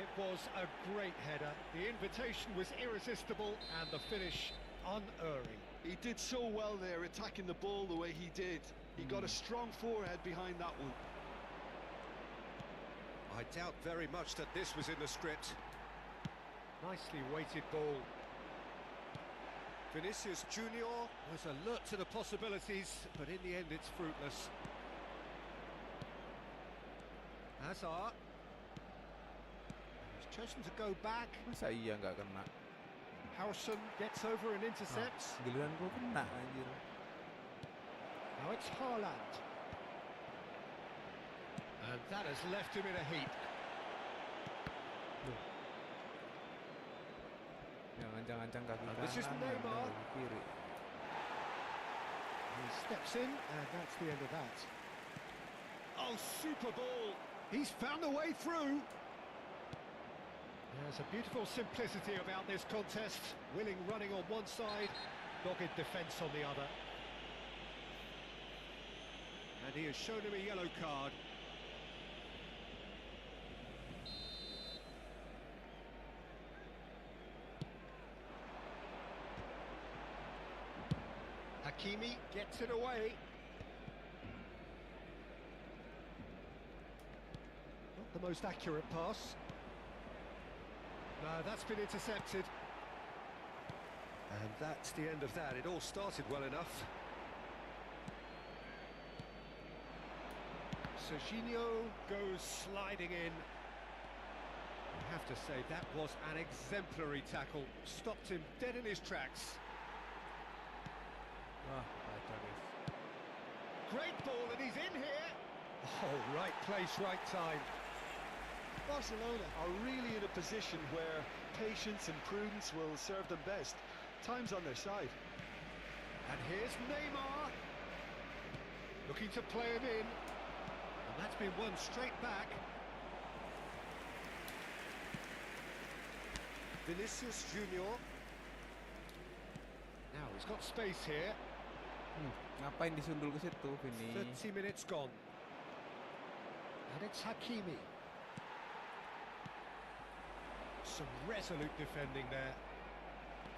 It was a great header. The invitation was irresistible and the finish unerring. He did so well there, attacking the ball the way he did. He got a strong forehead behind that one. I doubt very much that this was in the script. Nicely weighted ball. Vinicius Junior was alert to the possibilities, but in the end it's fruitless. Hazard. He's chosen to go back. Masa iya nggak kena? Howson gets over and intercepts. Giliran gua kena anjir. Now it's Haaland. And that has left him in a heap. Jangan-jangan kaki kanan. This is Neymar. kaki kiri. He steps in, and that's the end of that. Oh, super ball! He's found a way through! There's a beautiful simplicity about this contest. Willing running on one side, dogged defence on the other. And he has shown him a yellow card. Hakimi gets it away. Not the most accurate pass. No, that's been intercepted. And that's the end of that. It all started well enough. Serginho goes sliding in. I have to say, that was an exemplary tackle. Stopped him dead in his tracks. Great ball, and he's in here. Oh, right place, right time. Barcelona are really in a position where patience and prudence will serve them best. Time's on their side. And here's Neymar. Looking to play him in. And that's been won straight back. Vinicius Junior. Now he's got space here. Ngapain disundul ke situ, Vini? 30 minutes gone. And it's Hakimi. Some resolute defending there.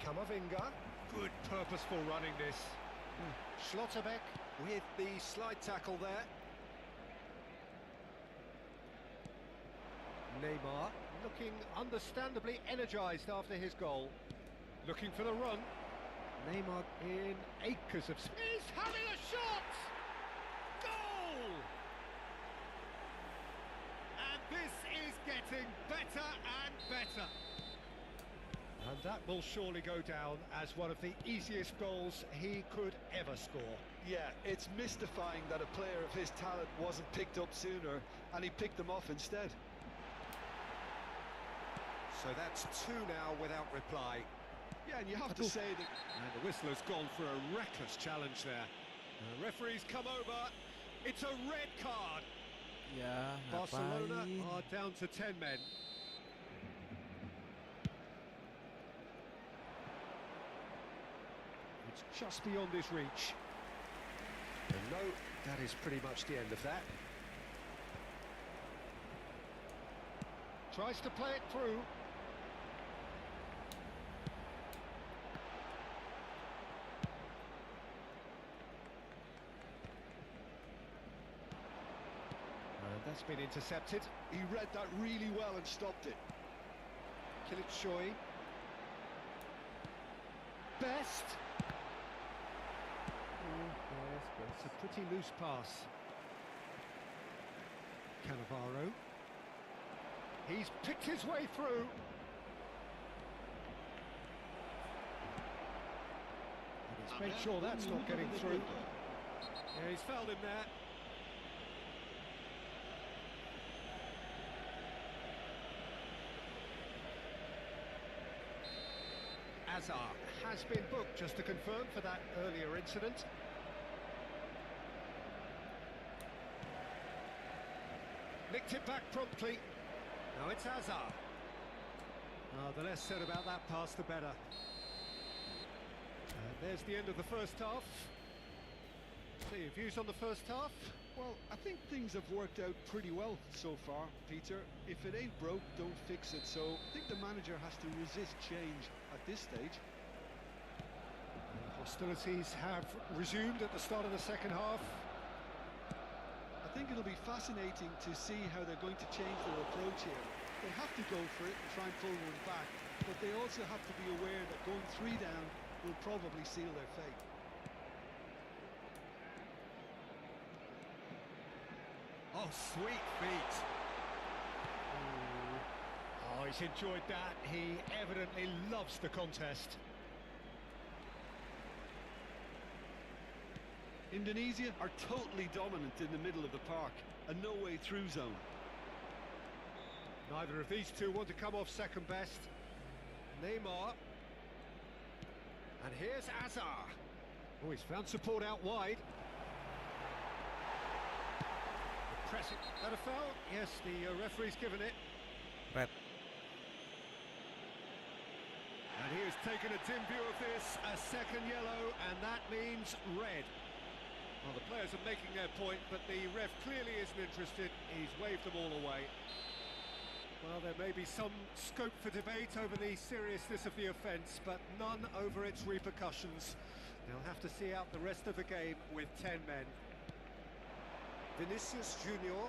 Camavinga. Good purposeful running this. Schlotterbeck with the slide tackle there. Neymar looking understandably energised after his goal. Looking for the run. Neymar in acres of space. He's having a shot! Goal! And this is getting better and better. And that will surely go down as one of the easiest goals he could ever score. Yeah, it's mystifying that a player of his talent wasn't picked up sooner, and he picked them off instead. So that's two now without reply. Yeah, and you have to say that... And the whistler's gone for a reckless challenge there. The referee's come over. It's a red card. Ya, Barcelona ngapain? are down to 10 men. It's just beyond his reach. And no, that is pretty much the end of that. Tries to play it through. And that's been intercepted. He read that really well and stopped it. Kilitshoy. Best. It's a pretty loose pass. Cannavaro. He's picked his way through. And he's made sure that's not getting through. Yeah, he's fouled him there. Azar has been booked, just to confirm, for that earlier incident. Nicked it back promptly. Now it's Azar. The less said about that pass, the better. There's the end of the first half. So your views on the first half? Well, I think things have worked out pretty well so far, Peter. If it ain't broke, don't fix it. So I think the manager has to resist change at this stage. Hostilities have resumed at the start of the second half. I think it'll be fascinating to see how they're going to change their approach here. They have to go for it and try and pull one back, but they also have to be aware that going 3 down will probably seal their fate. Oh, sweet feet. Oh, he's enjoyed that. He evidently loves the contest. Indonesia are totally dominant in the middle of the park, a no-way-through zone. Neither of these two want to come off second best. Neymar. And here's Azar. Oh, he's found support out wide. Pressing. That a foul? Yes, the referee's given it. Red. And he has taken a dim view of this, a second yellow, and that means red. Well, the players are making their point, but the ref clearly isn't interested. He's waved them all away. Well, there may be some scope for debate over the seriousness of the offence, but none over its repercussions. They'll have to see out the rest of the game with 10 men. Vinicius Junior.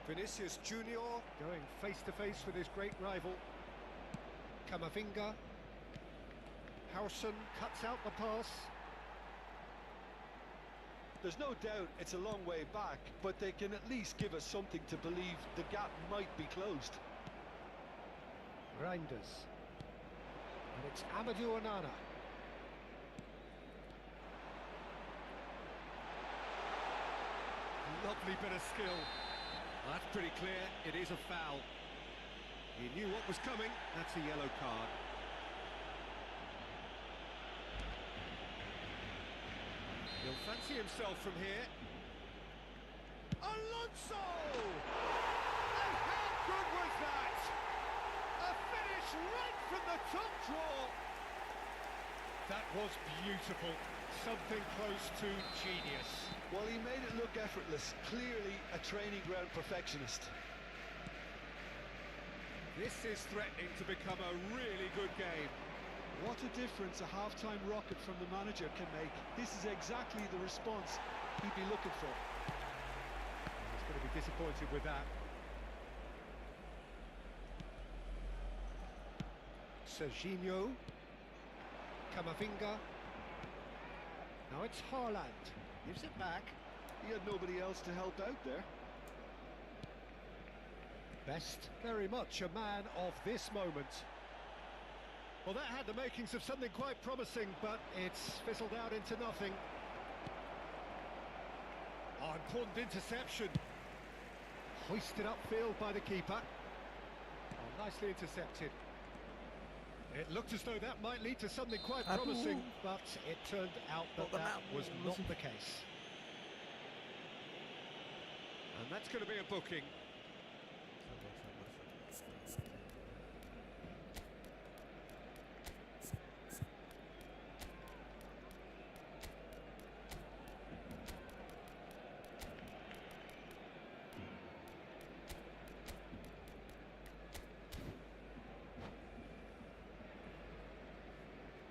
Vinicius Junior going face-to-face with his great rival. Camavinga. Howson cuts out the pass. There's no doubt it's a long way back, but they can at least give us something to believe the gap might be closed. Reinders. And it's Amadou Onana. Lovely bit of skill. Well, that's pretty clear. It is a foul. He knew what was coming. That's a yellow card. He'll fancy himself from here. Alonso! And how good was that? A finish right from the top draw. That was beautiful. Something close to genius. Well, he made it look effortless. Clearly a training ground perfectionist. This is threatening to become a really good game. What a difference a half-time rocket from the manager can make. This is exactly the response he'd be looking for. He's going to be disappointed with that. Serginho. Camavinga. Now it's Haaland. Gives it back. He had nobody else to help out there. Best, very much a man of this moment. Well, that had the makings of something quite promising, but it's fizzled out into nothing. Oh, important interception. Hoisted upfield by the keeper. Oh, nicely intercepted. It looked as though that might lead to something quite promising, but it turned out that that was not the case. And that's going to be a booking.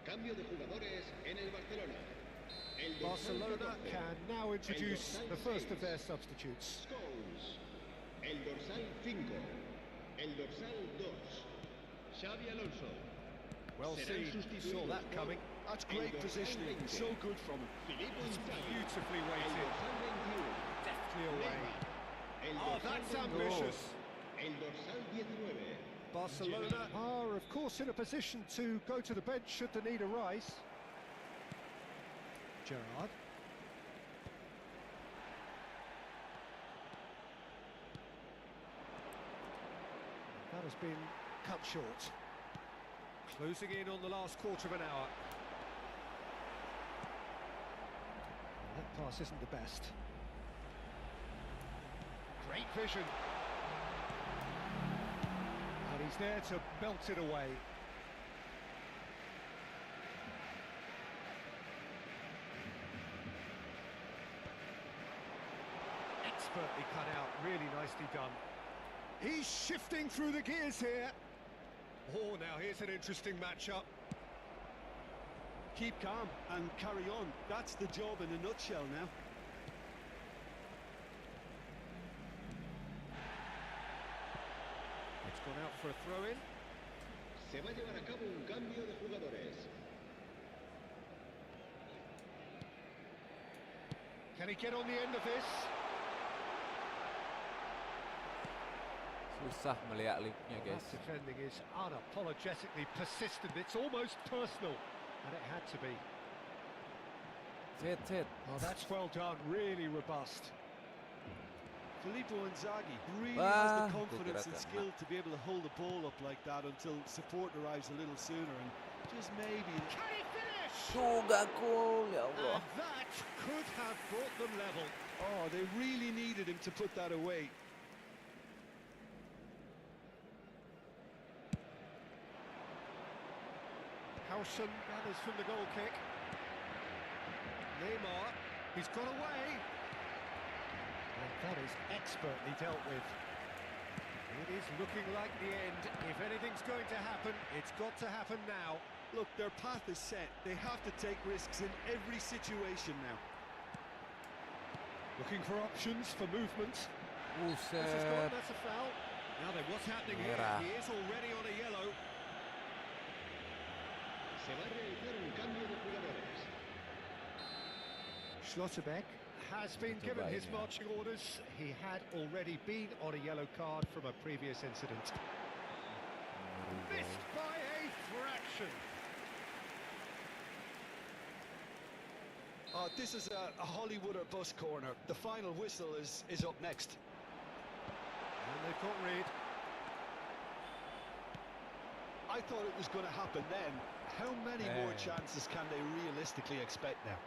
Cambio de jugadores en el Barcelona. El dorsal Barcelona 14, can now introduce dorsal the first of 6, their substitutes. Scholes. El dorsal 5. El dorsal 2. Xavi Alonso. Well Serán seen, he saw that coming. That's great positioning, so good from him. Filippo It's Inzaghi. beautifully El weighted, dorsal 21. deftly away. Neymar. El Oh, dorsal that's 22. ambitious. El dorsal 19. Barcelona are, of course, in a position to go to the bench should the need arise. Gerrard. That has been cut short. Closing in on the last quarter of an hour. That pass isn't the best. Great vision. And he's there to belt it away. Expertly cut out, really nicely done. He's shifting through the gears here. Oh, now here's an interesting matchup. Keep calm and carry on. That's the job in a nutshell now. It's gone out for a throw-in. Se va a llevar a cabo un cambio de jugadores. Can he get on the end of this? Susah melihat linknya, That guys. defending is unapologetically persistent. It's almost personal, and it had to be. Sit. Oh, that's well done. Really robust. Filippo Inzaghi really Ah, has the gua confidence kira and kena. skill to be able to hold the ball up like that until support arrives a little sooner, and just maybe... Can he finish? Juga gol, ya Allah. And that could have brought them level. Oh, they really needed him to put that away. Howson gathers from the goal kick. Neymar, he's got away. And that is expertly dealt with. It is looking like the end. If anything's going to happen, it's got to happen now. Look, their path is set. They have to take risks in every situation now. Looking for options for movement. This is Buset. gone, that's a foul. Now then, what's happening here? Merah. He is already on a yellow. Se va a realizar un cambio de jugadores. Schlotterbeck has been Coba given his ini ya. marching orders. He had already been on a yellow card from a previous incident. Missed by a fraction. This is a Hollywood or bus corner. The final whistle is up next. And they've got Reed. I thought it was going to happen then. How many more chances can they realistically expect now?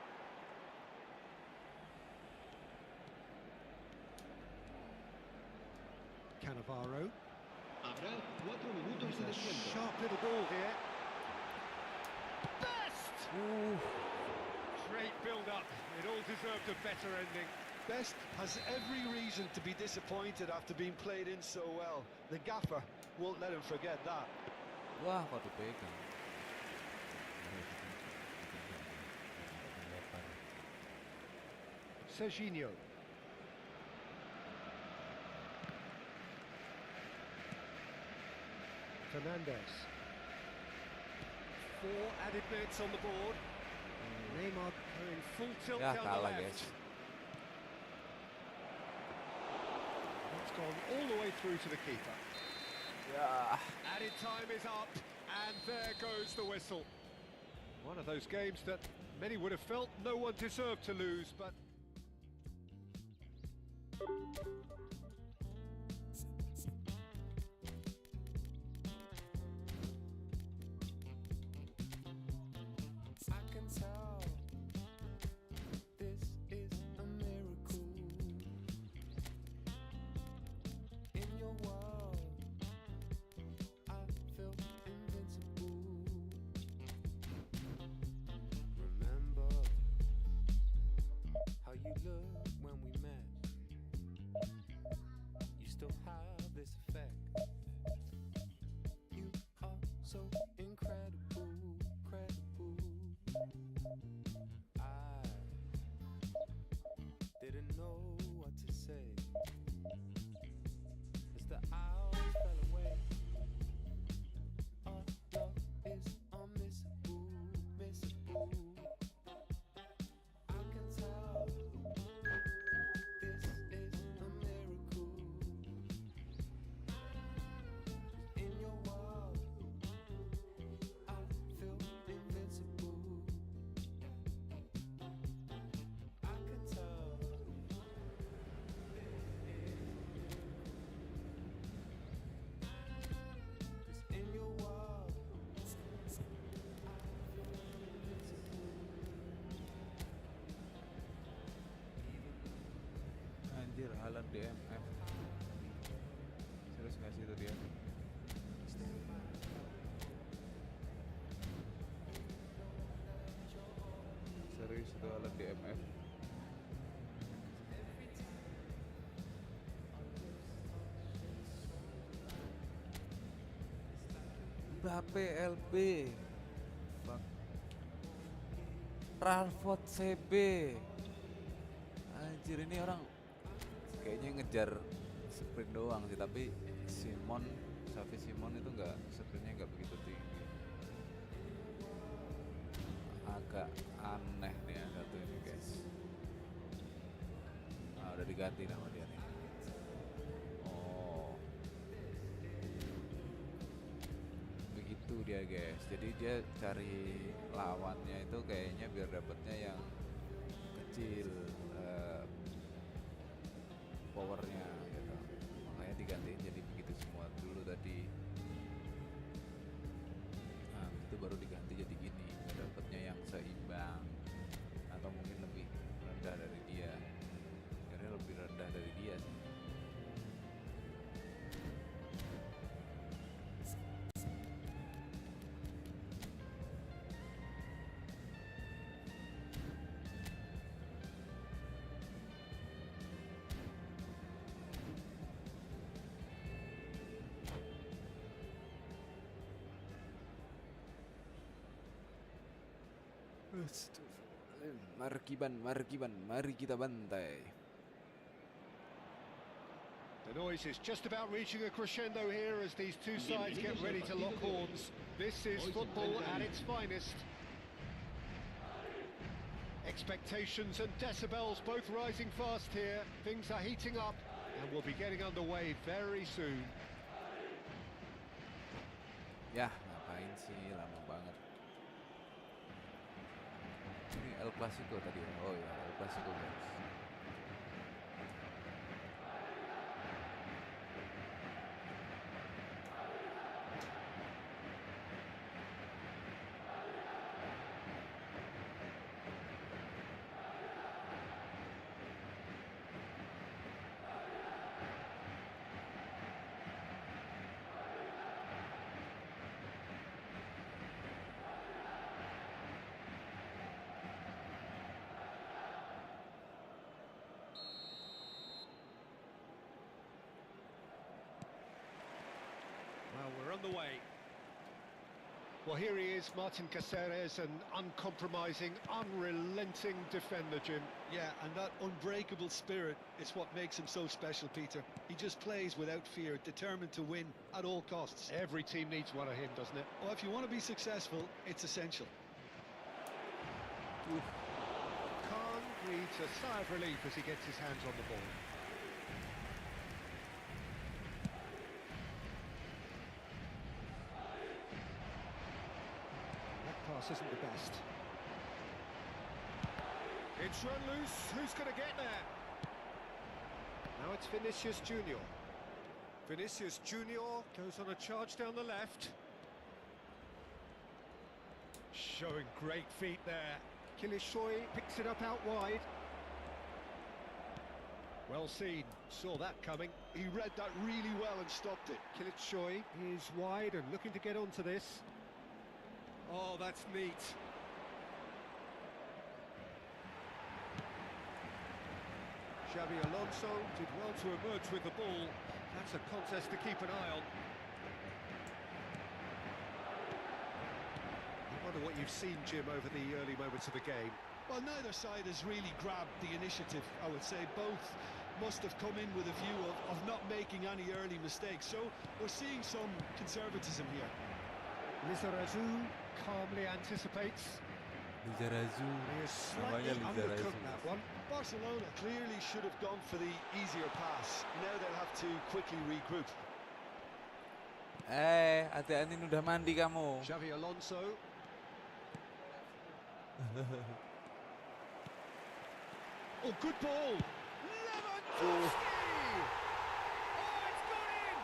Cannavaro. Habrá 4 minutos de There's a descuento. sharp little ball here. Best! Great build-up. It all deserved a better ending. Best has every reason to be disappointed after being played in so well. The gaffer won't let him forget that. Wah, kok dipegang. Serginho. Fernandez. 4 added minutes on the board. Neymar going full tilt Ya down the kalah, left. guys. It's gone all the way through to the keeper. Ya. Added time is up. And there goes the whistle. One of those games that many would have felt no one deserved to lose, but... I can tell this is a miracle. In your world, I feel invincible. Remember how you looked when we met. You still have this effect. You are so incredible, credible. I didn't know what to say as the hours fell away. Our love is unmissable, missable. I can tell this is a miracle. In your world, I feel invincible. I can tell cause in your world, I feel invincible. Anjir, Haaland DMF. Serius nggak sih itu dia? Serius itu Haaland DMF. Mbappe LB. Fuck. Ralford CB. Anjir, ini orang kayaknya ngejar sprint doang sih, tapi Xavi Simon itu sprintnya nggak begitu tinggi. Agak aneh nih yang satu ini guys. Nah, udah diganti nama dia nih. Oh, begitu dia guys. Jadi dia cari lawannya itu kayaknya biar dapatnya yang kecil powernya gitu. Makanya digantiin jadi begitu semua dulu tadi. Nah, itu baru diganti jadi gini, biar dapatnya yang seimbang atau mungkin lebih rendah dari dia. Akhirnya lebih rendah dari dia sih. Mari kita bantai. The noise is just about reaching a crescendo here as these two sides get ready to lock horns. This is football at its finest. Expectations and decibels both rising fast here. Things are heating up and we'll be getting underway very soon. Ya, ngapain sih, lama banget. Ini El Clasico tadi ya? Oh ya, El Clasico guys. Well, we're on the way. Well, here he is, Martin Caceres, an uncompromising, unrelenting defender, Jim. Yeah, and that unbreakable spirit is what makes him so special, Peter. He just plays without fear, determined to win at all costs. Every team needs one of him, doesn't it? Oh, if you want to be successful, it's essential. Khan breathes a sigh of relief as he gets his hands on the ball. pass isn't the best. It's run loose. Who's going to get there? Now it's Vinicius Junior. Vinicius Junior goes on a charge down the left. Showing great feet there. Kilishoy picks it up out wide. Well seen, saw that coming. He read that really well and stopped it. Kilishoy is wide and looking to get onto this. Oh, that's neat. Xabi Alonso did well to emerge with the ball. That's a contest to keep an eye on. I wonder what you've seen, Jim, over the early moments of the game. Well, neither side has really grabbed the initiative, I would say. Both must have come in with a view of not making any early mistakes. So we're seeing some conservatism here. Lizarazu calmly anticipates. Lizarazu. He has slightly Namanya Lizarazu. undercooked that one. Barcelona clearly should have gone for the easier pass. Now they'll have to quickly regroup. Hati-hati udah mandi kamu. Xabi Alonso. Oh, good ball. Lewandowski! Oh, it's gone in!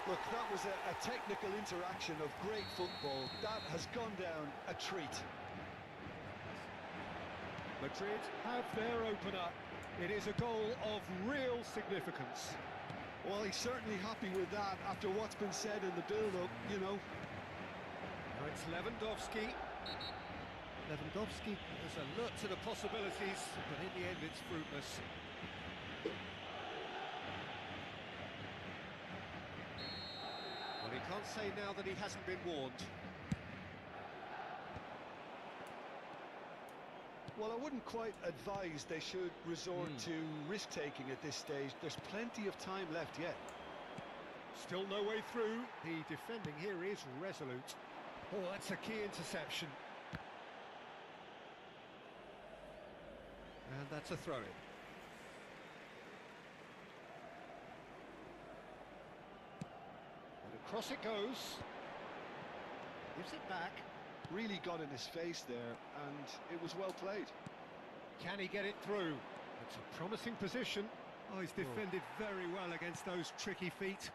Look, that was a technical interaction of great football. That has gone down a treat. Madrid have their opener. It is a goal of real significance. Well, he's certainly happy with that after what's been said in the build-up, you know. Now it's Lewandowski. Lewandowski is alert to the possibilities, but in the end it's fruitless. Well, he can't say now that he hasn't been warned. Well, I wouldn't quite advise they should resort to risk-taking at this stage. There's plenty of time left yet. Still no way through. The defending here is resolute. Oh, that's a key interception. And that's a throw-in. And across it goes. Gives it back. Really got in his face there, and it was well played. Can he get it through? It's a promising position. Oh, he's defended very well against those tricky feet.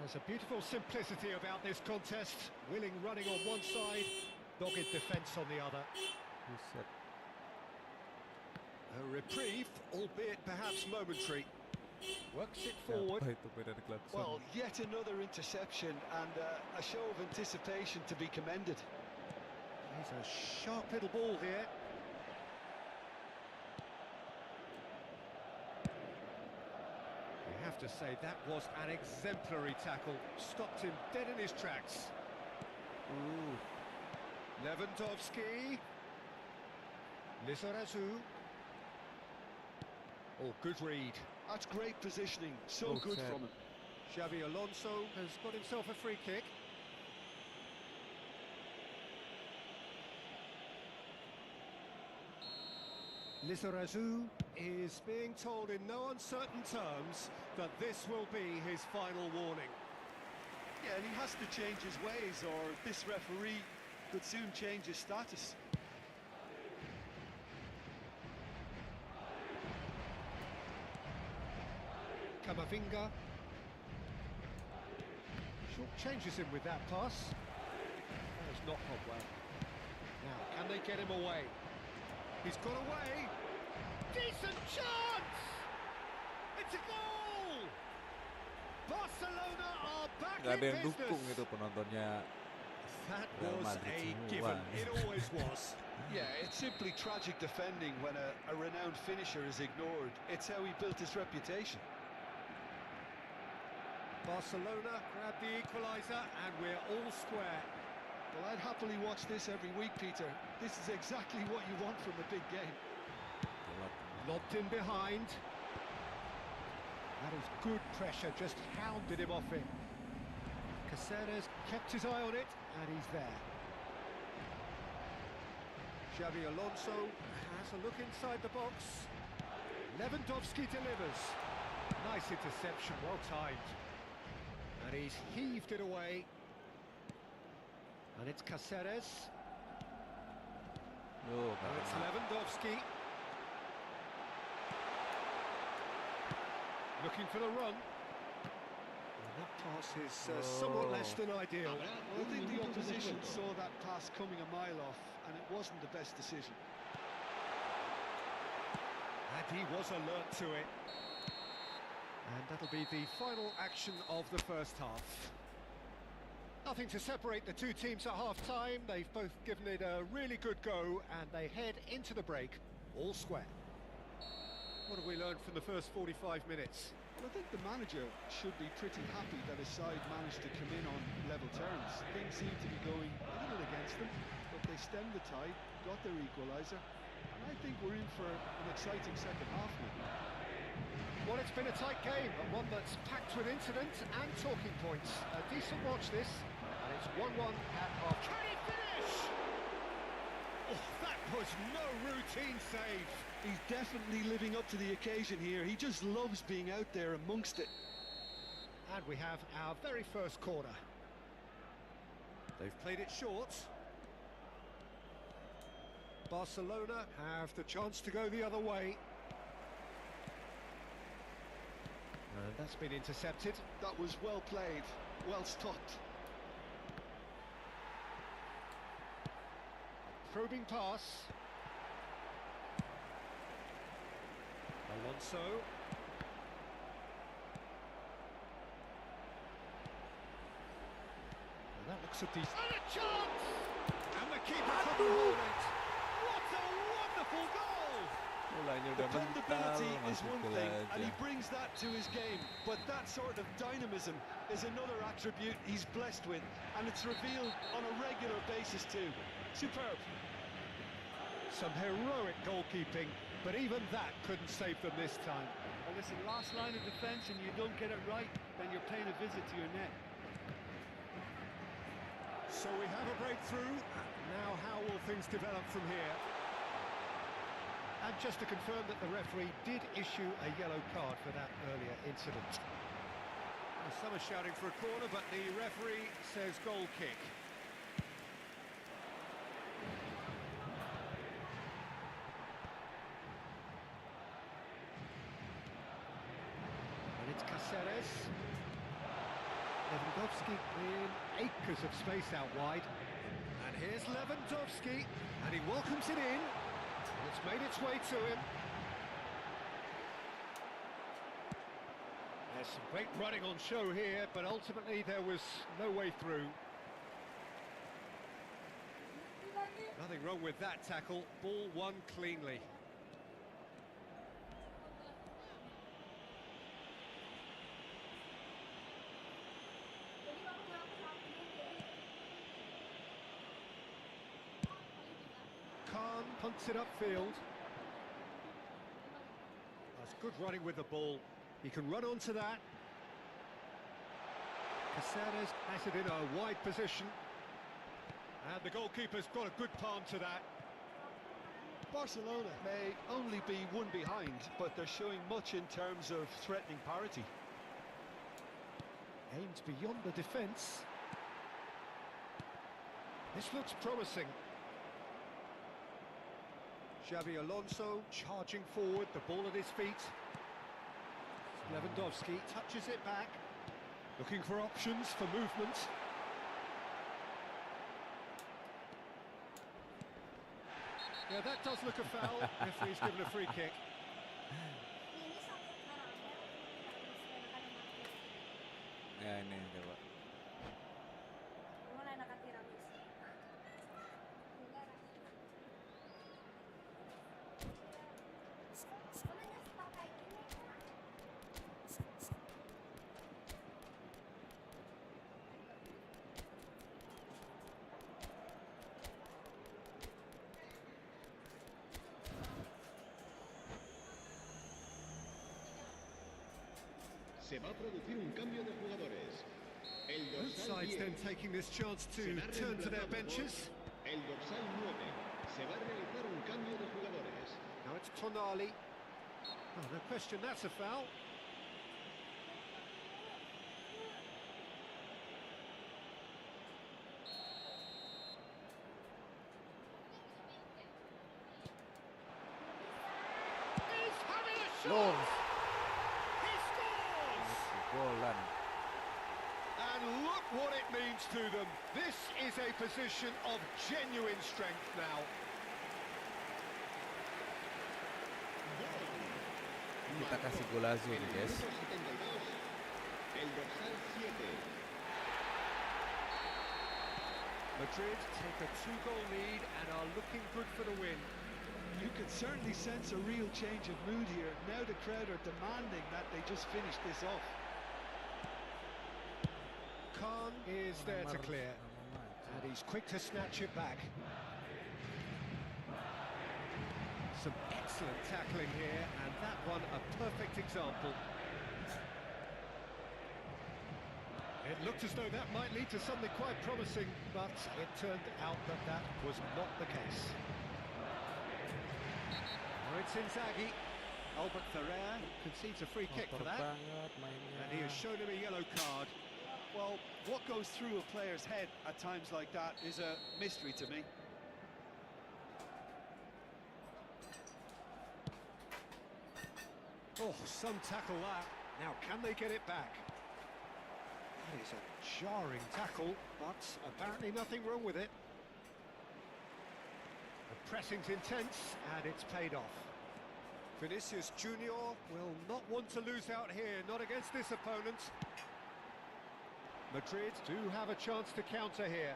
There's a beautiful simplicity about this contest. Willing running on one side, dogged defence on the other. Buset. A reprieve, albeit perhaps momentary. Works it forward. Apa itu beda di klakson? Well, yet another interception and a show of anticipation to be commended. He's a sharp little ball here. You have to say that was an exemplary tackle. Stopped him dead in his tracks. Ooh. Lewandowski. Lizarazu. Oh, good read. That's great positioning, so good set. from him. Xabi Alonso has got himself a free kick. Lizarazu is being told in no uncertain terms that this will be his final warning. Yeah, and he has to change his ways, or this referee could soon change his status. Camavinga. Short changes him with that pass. That has not gone well. Now, can they get him away? He's got away. Decent chance! It's a goal! Barcelona are back Gak in ada yang dukung business. itu penontonnya. That Real was Madrid a semua. given. It always was. Yeah, it's simply tragic defending when a renowned finisher is ignored. It's how he built his reputation. Barcelona grab the equaliser and we're all square. Well, I'd happily watch this every week, Peter. This is exactly what you want from a big game. Lobbed in behind. That is good pressure, just hounded him off it. Caceres kept his eye on it, and he's there. Xabi Alonso has a look inside the box. Lewandowski delivers. Nice interception, well timed. And he's heaved it away. And it's Caceres. Loh, Now it's karena Lewandowski. Looking for the run. And that pass is somewhat less than ideal. Habrá I un think the minuto de opposition descuento. saw that pass coming a mile off, and it wasn't the best decision. And he was alert to it. And that'll be the final action of the first half. Nothing to separate the two teams at half-time. They've both given it a really good go, and they head into the break all square. What have we learned from the first 45 minutes? Well, I think the manager should be pretty happy that his side managed to come in on level terms. Things seem to be going a little against them, but they stemmed the tide, got their equaliser, and I think we're in for an exciting second half now. Well, it's been a tight game, but one that's packed with incident and talking points. A decent watch this, and it's 1-1 at half. Can he finish? Oh, that was no routine save. He's definitely living up to the occasion here. He just loves being out there amongst it. And we have our very first corner. They've played it short. Barcelona have the chance to go the other way. And that's been intercepted. That was well played, well stopped. Probing pass. Alonso. And that looks a decent... And a chance! And the keeper couldn't hold it. What a wonderful goal! bolanya udah mental, Dependability is masuk one gol thing, and aja. he brings that to his game. But that sort of dynamism is another attribute he's blessed with, and it's revealed on a regular basis too. Superb. Some heroic goalkeeping, but even that couldn't save them this time. Well, listen, last line of defence, and you don't get it right, then you're paying a visit to your net. So we have a breakthrough. Now how will things develop from here? And just to confirm that the referee did issue a yellow card for that earlier incident. Well, some are shouting for a corner, but the referee says goal kick. And it's Caceres. Lewandowski in acres of space out wide. And here's Lewandowski, and he welcomes it in. And it's made its way to him. There's some great running on show here, but ultimately there was no way through. Nothing wrong with that tackle. Ball won cleanly. Khan punts it upfield. That's good running with the ball. He can run onto that. Caceres has it in a wide position. And the goalkeeper's got a good palm to that. Barcelona may only be one behind, but they're showing much in terms of threatening parity. Aimed beyond the defence. This looks promising. Xabi Alonso charging forward, the ball at his feet. Lewandowski touches it back, looking for options for movement. Yeah, that does look a foul. Referee's given a free kick. Ya ini coba. Mulai nakatira guys. Se va a producir un cambio de jugadores. El Both dorsal sides 10 then taking this chance to será turn to their reemplazado por benches. el dorsal 9. Se va a realizar un cambio de jugadores. Now it's Tonali. Oh, no question, that's a foul. Loh, He scores! golan. And look what it means to them. This is a position of genuine strength now. Kita kasih golazo nih, guys. Minuto 72, el dorsal 7. Madrid take a 2-goal lead and are looking good for the win. You can certainly sense a real change of mood here. Now the crowd are demanding that they just finish this off. Khan is there to clear, and he's quick to snatch it back. Some excellent tackling here, and that one a perfect example. It looked as though that might lead to something quite promising, but it turned out that that was not the case. It's Inzaghi. Albert Ferrer concedes a free kick for that, banget mainnya. and he has shown him a yellow card. Well, what goes through a player's head at times like that is a mystery to me. Oh, some tackle that. Now, can they get it back? That is a jarring tackle, but apparently nothing wrong with it. The pressing's intense, and it's paid off. Vinicius Junior will not want to lose out here, not against this opponent. Madrid do have a chance to counter here.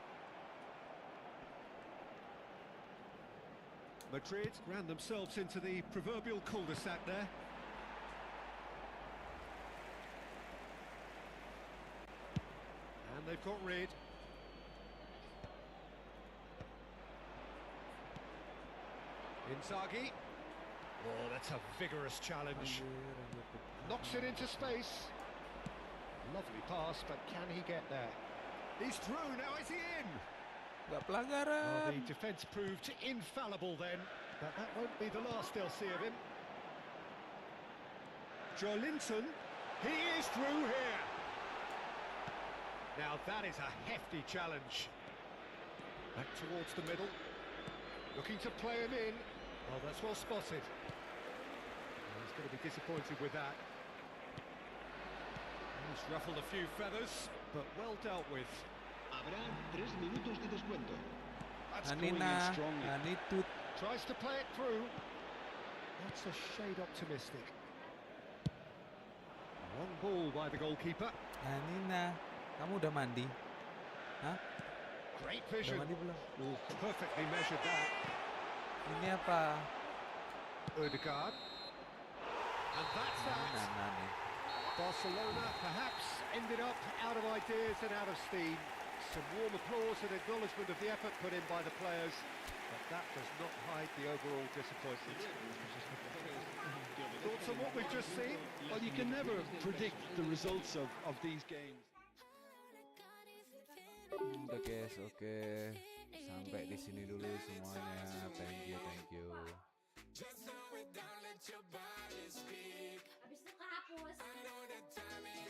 Madrid ran themselves into the proverbial cul-de-sac there. And they've got rid. Inzaghi. Oh, that's a vigorous challenge. Knocks it into space. Lovely pass, but can he get there? He's through, now is he in? Nggak Oh, pelanggaran. the defence proved infallible then, but that won't be the last they'll see of him. Joelinton, he is through here. Now that is a hefty challenge. Back towards the middle, looking to play him in. Oh, that's well spotted. He's going to be disappointed with that. He's ruffled a few feathers, but well dealt with. Habrá 3 minutos de descuento. That's going in Anina, strongly. Anitut. Tries to play it through. That's a shade optimistic. One ball by the goalkeeper. Anina, kamu udah mandi? Hah? Great Udah vision. mandi belum? Oh, perfectly measured that. Ini apa? Odegaard. And that's that. Nana nih. Barcelona perhaps ended up out of ideas and out of steam. Some warm applause and acknowledgement of the effort put in by the players, but that does not hide the overall disappointment. Thoughts on what we've just seen? Well, you can never predict the results of these games. Udah guys, oke. Sampai di sini dulu semuanya. Thank you, thank you. Habis itu kehapus.